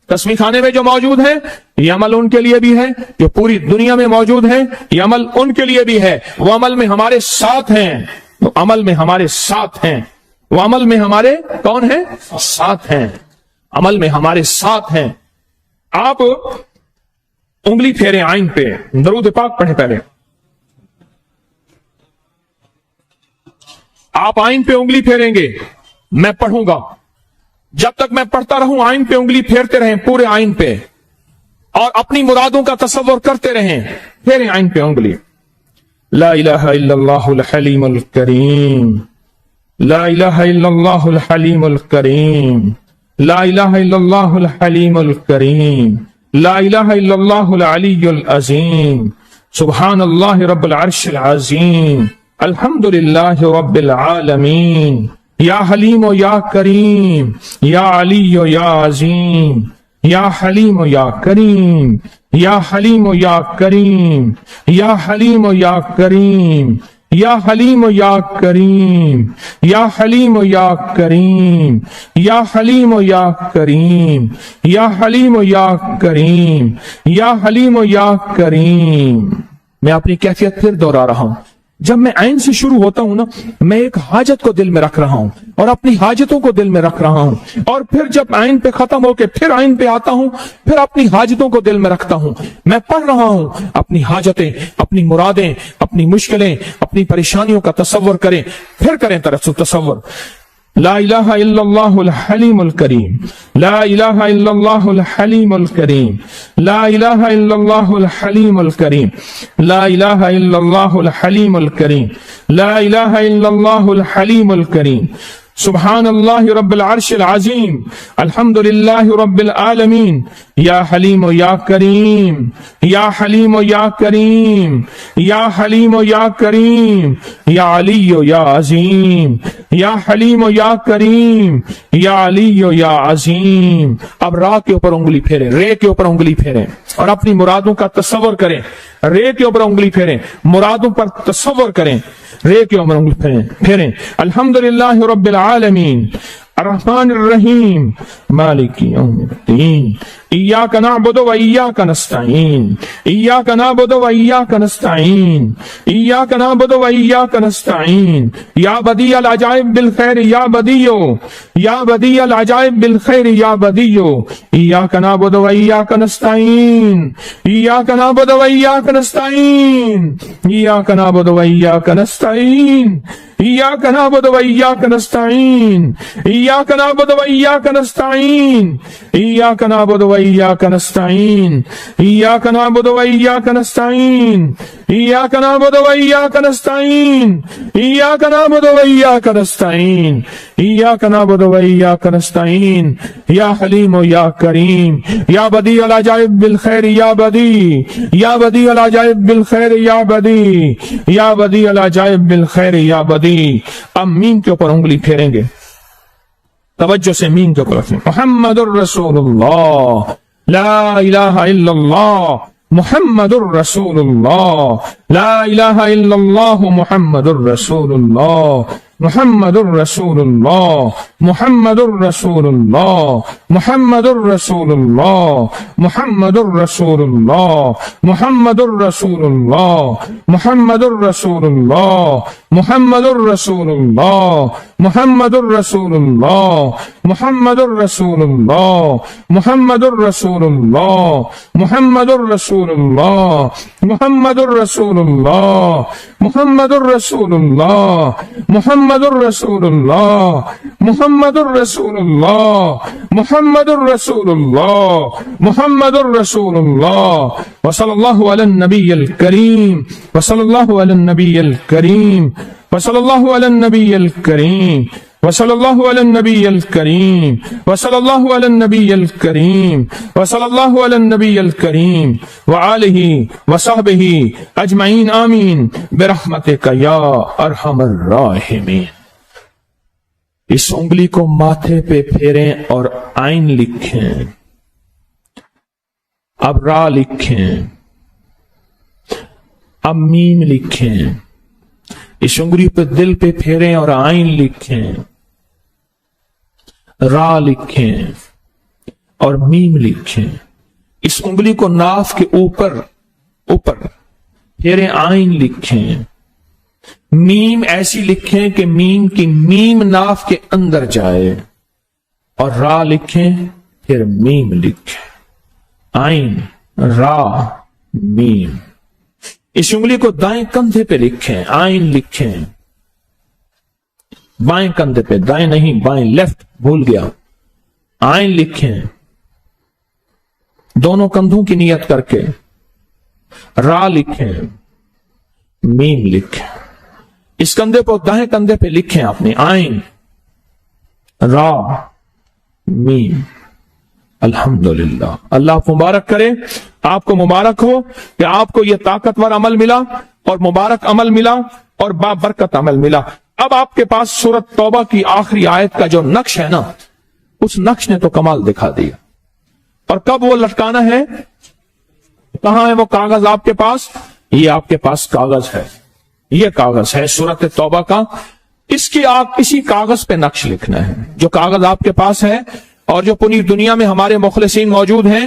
تسبیح خانے میں جو موجود ہیں یہ عمل ان کے لیے بھی ہے، جو پوری دنیا میں موجود ہیں یہ عمل ان کے لیے بھی ہے. وہ عمل میں ہمارے ساتھ ہیں، وہ عمل میں ہمارے ساتھ ہیں، وہ عمل میں ہمارے کون ہیں؟ ساتھ ہیں. عمل میں ہمارے ساتھ ہیں. آپ انگلی پھیریں آئین پہ، درود پاک پڑھیں پہلے. آپ آئین پہ انگلی پھیریں گے، میں پڑھوں گا. جب تک میں پڑھتا رہوں آئین پہ انگلی پھیرتے رہیں، پورے آئین پہ، اور اپنی مرادوں کا تصور کرتے رہیں. پھیریں آئین پہ انگلی. لا الہ الا اللہ الحلیم الکریم، لا الہ الا اللہ الحلیم الکریم، لا الہ الا اللہ الحلیم الکریم، لا الہ الا اللہ العلی العظیم، سبحان اللہ رب العرش العظیم، الحمد للہ رب العالمین. یا حلیم و یا کریم، یا علی و یا عظیم، یا حلیم و یا کریم، یا حلیم و یا کریم، یا حلیم و یا کریم، یا حلیم و یا کریم، یا حلیم و یا کریم، یا حلیم و یا کریم، یا حلیم و یا کریم، یا حلیم و یا کریم. میں اپنی کیفیت پھر دوہرا رہا ہوں. جب میں عین سے شروع ہوتا ہوں نا، میں ایک حاجت کو دل میں رکھ رہا ہوں اور اپنی حاجتوں کو دل میں رکھ رہا ہوں، اور پھر جب عین پہ ختم ہو کے پھر عین پہ آتا ہوں، پھر اپنی حاجتوں کو دل میں رکھتا ہوں۔ میں پڑھ رہا ہوں اپنی حاجتیں، اپنی مرادیں، اپنی مشکلیں، اپنی پریشانیوں کا تصور کریں، پھر کریں تصور۔ لا الہ الا اللہ الحلیم الکریم، لا الہ الا اللہ الحلیم الکریم، لا الہ الا اللہ الحلیم الکریم، لا الہ الا اللہ الحلیم الکریم، لا الہ الا اللہ الحلیم الکریم۔ سبحان اللہ رب العرش العظیم، الحمد للہ رب العالمین، یا حلیم و یا کریم، یا حلیم و یا کریم، یا حلیم و یا کریم، یا علی و یا عظیم، یا حلیم و یا کریم، یا علی و یا عظیم۔ اب را کے اوپر انگلی پھیریں، رے کے اوپر انگلی پھیریں اور اپنی مرادوں کا تصور کریں۔ رے کے اوپر انگلی پھیریں، مرادوں پر تصور کریں، رے کے اوپر انگلی پھیریں۔ الحمدللہ رب العالمین، الرحمن الرحیم، مالک یوم الدین، ایاک نعبد و ایاک نستعین، ایاک نعبد و ایاک نستعین، ایاک نعبد و ایاک نستعین، یا بدیع العجائب بالخیر یا بدیع، یا بدیع العجائب بالخیر یا بدیع، ایاک نعبد و ایاک نستعین، ایاک نعبد و ایاک نستعین، ایاک نعبد و ایاک نستعین، ایاک نعبد و ایاک نستعین، ایاک نعبد و ایاک نستعین، ایاک نعبد و ایاک نستعین، ایاک نعبد و ایاک نستعین، ایاک نعبد و ایاک نستعین، ایاک نعبد و ایاک نستعین، ایاک نعبد و ایاک نستعین، یا حلیم و یا کریم، یا بدیع العجائب بالخیر یا بدیع، یا بدیع العجائب بالخیر یا بدیع، یا بدیع العجائب بالخیر یا بدیع۔ اب میم کے اوپر انگلی پھیریں گے، توجہ سے میم کے اوپر رکھیں۔ محمد الرسول اللہ، لا الہ الا اللہ، محمد الرسول اللہ، لا الہ الا اللہ، محمد الرسول اللہ، محمد الرسول اللہ، محمد الرسول اللہ، محمد الرسول اللہ، محمد الرسول اللہ، محمد الرسول اللہ، محمد الرسول اللہ، محمد الرسول اللہ، محمد الرسول اللہ، محمد الرسول اللہ، محمد الرسول اللہ، محمد الرسول اللہ، محمد الرسول اللہ، محمد الرسول اللہ، محمد الرسول اللہ، محمد الرسول اللہ، محمد الرسول اللہ، محمد الرسول اللہ۔ وصلی اللہ علی النبی الکریم، وصلی اللہ علی النبی الکریم، وصلی اللہ علی النبی الکریم، وصلی اللہ علی النبی الکریم، وصلی اللہ علی النبی الکریم، وصلی اللہ علی النبی الکریم وآلہ وصحبہ اجمعین، آمین برحمتک یا ارحم الراحمین۔ اس انگلی کو ماتھے پہ پھیریں اور عین لکھیں، اب را لکھیں، اب میم لکھیں، اس انگلی پہ دل پہ پھیریں اور عین لکھیں، را لکھیں اور میم لکھیں۔ اس انگلی کو ناف کے اوپر پھیریں، عین لکھیں، میم ایسی لکھیں کہ میم کی میم ناف کے اندر جائے، اور را لکھیں پھر میم لکھیں، عین را میم۔ اس انگلی کو دائیں کندھے پہ لکھیں، عین لکھیں، بائیں کندھے پہ، دائیں نہیں بائیں، لیفٹ بھول گیا، عین لکھیں دونوں کندھوں کی نیت کر کے، را لکھیں، میم لکھیں۔ اس کندھے پر دائیں کندھے پہ لکھیں اپنے، عین را میم۔ الحمدللہ، اللہ آپ مبارک کرے، آپ کو مبارک ہو کہ آپ کو یہ طاقتور عمل ملا اور مبارک عمل ملا اور بابرکت عمل ملا۔ اب آپ کے پاس سورۃ توبہ کی آخری آیت کا جو نقش ہے نا، اس نقش نے تو کمال دکھا دیا۔ اور کب وہ لٹکانا ہے، کہاں ہے وہ کاغذ آپ کے پاس؟ یہ آپ کے پاس کاغذ ہے، یہ کاغذ ہے سورۃ توبہ کا، اسی کاغذ پہ نقش لکھنا ہے۔ جو کاغذ آپ کے پاس ہے اور جو پوری دنیا میں ہمارے مخلصین موجود ہیں،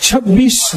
26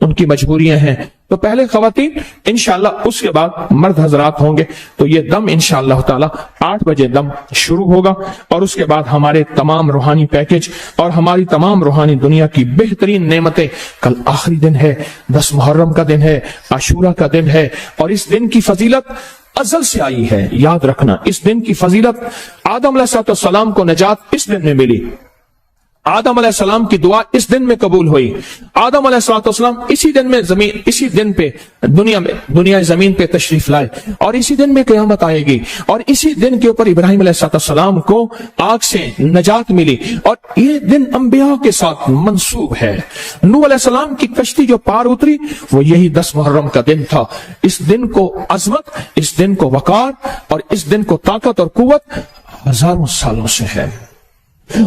ان کی مجبوریاں ہیں. تو پہلے خواتین انشاءاللہ، اس کے بعد مرد حضرات ہوں گے. تو یہ دم انشاءاللہ تعالی 8 بجے دم شروع ہوگا، اور اس کے بعد ہمارے تمام روحانی پیکج اور ہماری تمام روحانی دنیا کی بہترین نعمتیں. کل آخری دن ہے، 10 محرم کا دن ہے، عاشورہ کا دن ہے، اور اس دن کی فضیلت ازل سے آئی ہے. یاد رکھنا، اس دن کی فضیلت، آدم علیہ السلام کو نجات اس دن میں ملی. آدم علیہ السلام کی دعا اس دن میں قبول ہوئی. آدم علیہ السلام اسی دن میں اسی دن پہ دنیا زمین پہ تشریف لائے، اور اسی دن میں قیامت آئے گی، اور اسی دن کے اوپر ابراہیم علیہ السلام کو آگ سے نجات ملی. اور یہ دن انبیاء کے ساتھ منسوب ہے. نوح علیہ السلام کی کشتی جو پار اتری وہ یہی 10 محرم کا دن تھا. اس دن کو عظمت، اس دن کو وقار، اور اس دن کو طاقت اور قوت ہزاروں سالوں سے ہے.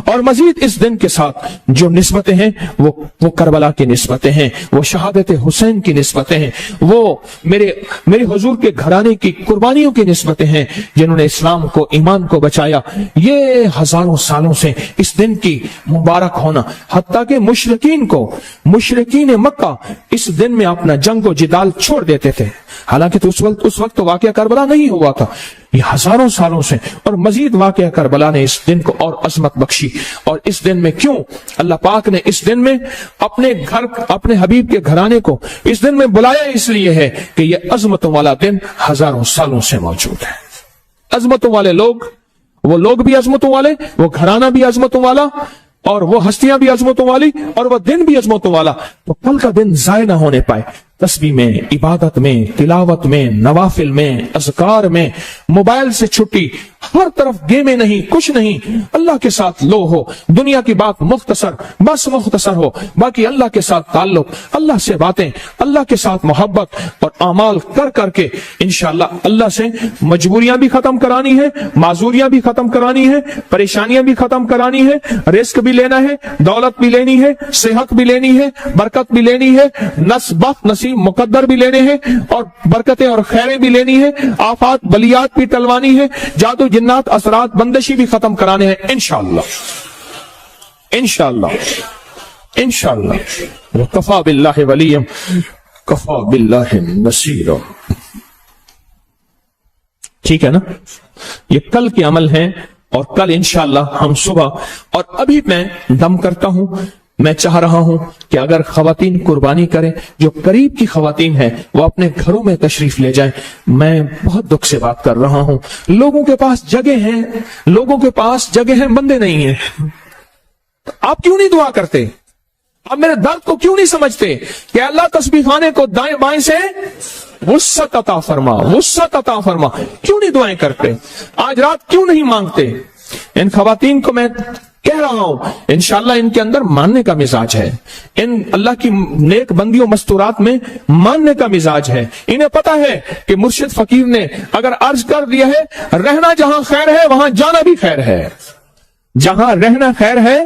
اور مزید اس دن کے ساتھ جو نسبتیں ہیں وہ کربلا کی نسبتیں ہیں، وہ شہادت حسین کی نسبتیں ہیں، وہ میرے حضور کے گھرانے کی قربانیوں کی نسبتیں ہیں، جنہوں نے اسلام کو، ایمان کو بچایا. یہ ہزاروں سالوں سے اس دن کی مبارک ہونا، حتیٰ کہ مشرکین مکہ اس دن میں اپنا جنگ و جدال چھوڑ دیتے تھے. حالانکہ تو اس وقت تو واقعہ کربلا نہیں ہوا تھا. یہ ہزاروں سالوں سے، اور مزید واقعہ کربلا نے اس دن کو اور عظمت بخشی. اور اس دن میں کیوں اللہ پاک نے اس دن میں اپنے حبیب کے گھرانے کو اس دن میں بلایا؟ اس لیے ہے کہ یہ عظمتوں والا دن ہزاروں سالوں سے موجود ہے. عظمتوں والے وہ لوگ بھی عظمتوں والے، وہ گھرانہ بھی عظمتوں والا، اور وہ ہستیاں بھی عظمتوں والی، اور وہ دن بھی عظمتوں والا. تو کل کا دن ضائع نہ ہونے پائے. تسبیح میں، عبادت میں، تلاوت میں، نوافل میں، اذکار میں، موبائل سے چھٹی، ہر طرف گیمیں نہیں، کچھ نہیں. اللہ کے ساتھ لو ہو، دنیا کی بات مختصر ہو، باقی اللہ کے ساتھ تعلق، اللہ سے باتیں، اللہ کے ساتھ محبت اور اعمال کر کے انشاءاللہ اللہ سے مجبوریاں بھی ختم کرانی ہے، معذوریاں بھی ختم کرانی ہے، پریشانیاں بھی ختم کرانی ہے، رزق بھی لینا ہے، دولت بھی لینی ہے، صحت بھی لینی ہے، برکت بھی لینی ہے، نصیب مقدر بھی لینے ہیں، اور برکتیں اور خیریں بھی لینی ہے، آفات بلیات بھی ٹلوانی ہے، جادو جنات اثرات بندشی بھی ختم کرانے ہیں انشاءاللہ. وکفا باللہ ولیا کفا باللہ نصیرا. ٹھیک ہے نا؟ یہ کل کے عمل ہیں، اور کل انشاءاللہ ہم صبح، اور ابھی میں دم کرتا ہوں. میں چاہ رہا ہوں کہ اگر خواتین قربانی کریں، جو قریب کی خواتین ہیں وہ اپنے گھروں میں تشریف لے جائیں. میں بہت دکھ سے بات کر رہا ہوں، لوگوں کے پاس جگہ ہیں، بندے نہیں ہیں. آپ کیوں نہیں دعا کرتے؟ آپ میرے درد کو کیوں نہیں سمجھتے کہ اللہ تسبیح خانے کو دائیں بائیں سے وسعت عطا فرما. کیوں نہیں دعائیں کرتے؟ آج رات کیوں نہیں مانگتے؟ ان خواتین کو میں کہہ رہا ہوں، انشاءاللہ ان کے اندر ماننے کا مزاج ہے، ان اللہ کی نیک بندیوں مستورات میں ماننے کا مزاج ہے. انہیں پتا ہے کہ مرشد فقیر نے اگر عرض کر دیا ہے رہنا جہاں خیر ہے وہاں جانا بھی خیر ہے. جہاں رہنا خیر ہے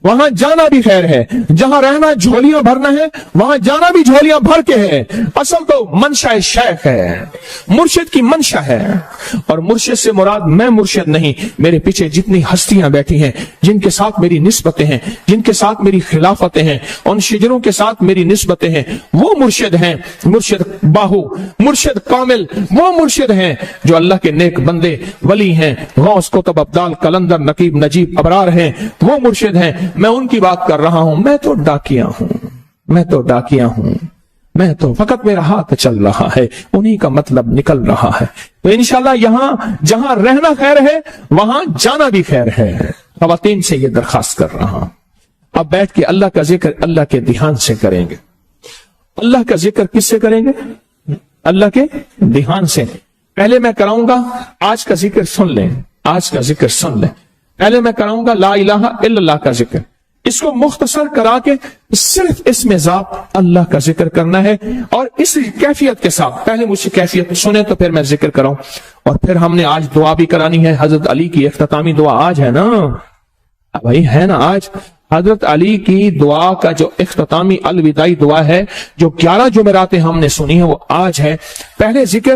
وہاں جانا بھی خیر ہے. جہاں رہنا جھولیاں بھرنا ہے وہاں جانا بھی جھولیاں بھر کے ہے. اصل تو منشا شیخ ہے، مرشد کی منشا ہے. اور مرشد سے مراد میں مرشد نہیں، میرے پیچھے جتنی ہستیاں بیٹھی ہیں، جن کے ساتھ میری نسبتیں ہیں، جن کے ساتھ میری خلافتیں ہیں، ان شجروں کے ساتھ میری نسبتیں ہیں، وہ مرشد ہیں. مرشد باہو، مرشد کامل، وہ مرشد ہیں جو اللہ کے نیک بندے ولی ہیں، غوث قطب ابدال قلندر نقیب نجیب ابرار ہیں، وہ مرشد ہیں. میں ان کی بات کر رہا ہوں. میں تو ڈاکیا ہوں، میں تو فقط میرا ہاتھ چل رہا ہے، انہی کا مطلب نکل رہا ہے. تو انشاءاللہ یہاں جہاں رہنا خیر ہے وہاں جانا بھی خیر ہے. خواتین سے یہ درخواست کر رہا ہوں، اب بیٹھ کے اللہ کا ذکر اللہ کے دھیان سے کریں گے. اللہ کا ذکر کس سے کریں گے؟ اللہ کے دھیان سے. پہلے میں کراؤں گا، آج کا ذکر سن لیں. پہلے میں کراؤں گا لا الہ الا اللہ کا ذکر. اس کو مختصر کرا کے صرف اس میں ذات اللہ کا ذکر کرنا ہے، اور اس کیفیت کے ساتھ. پہلے مجھ سے کیفیت سنیں تو پھر میں ذکر کراؤں. اور پھر ہم نے آج دعا بھی کرانی ہے. حضرت علی کی اختتامی دعا آج ہے نا بھائی، ہے نا؟ آج حضرت علی کی دعا کا جو اختتامی الوداعی دعا ہے، جو 11 جمعراتیں ہم نے سنی ہے، وہ آج ہے. پہلے ذکر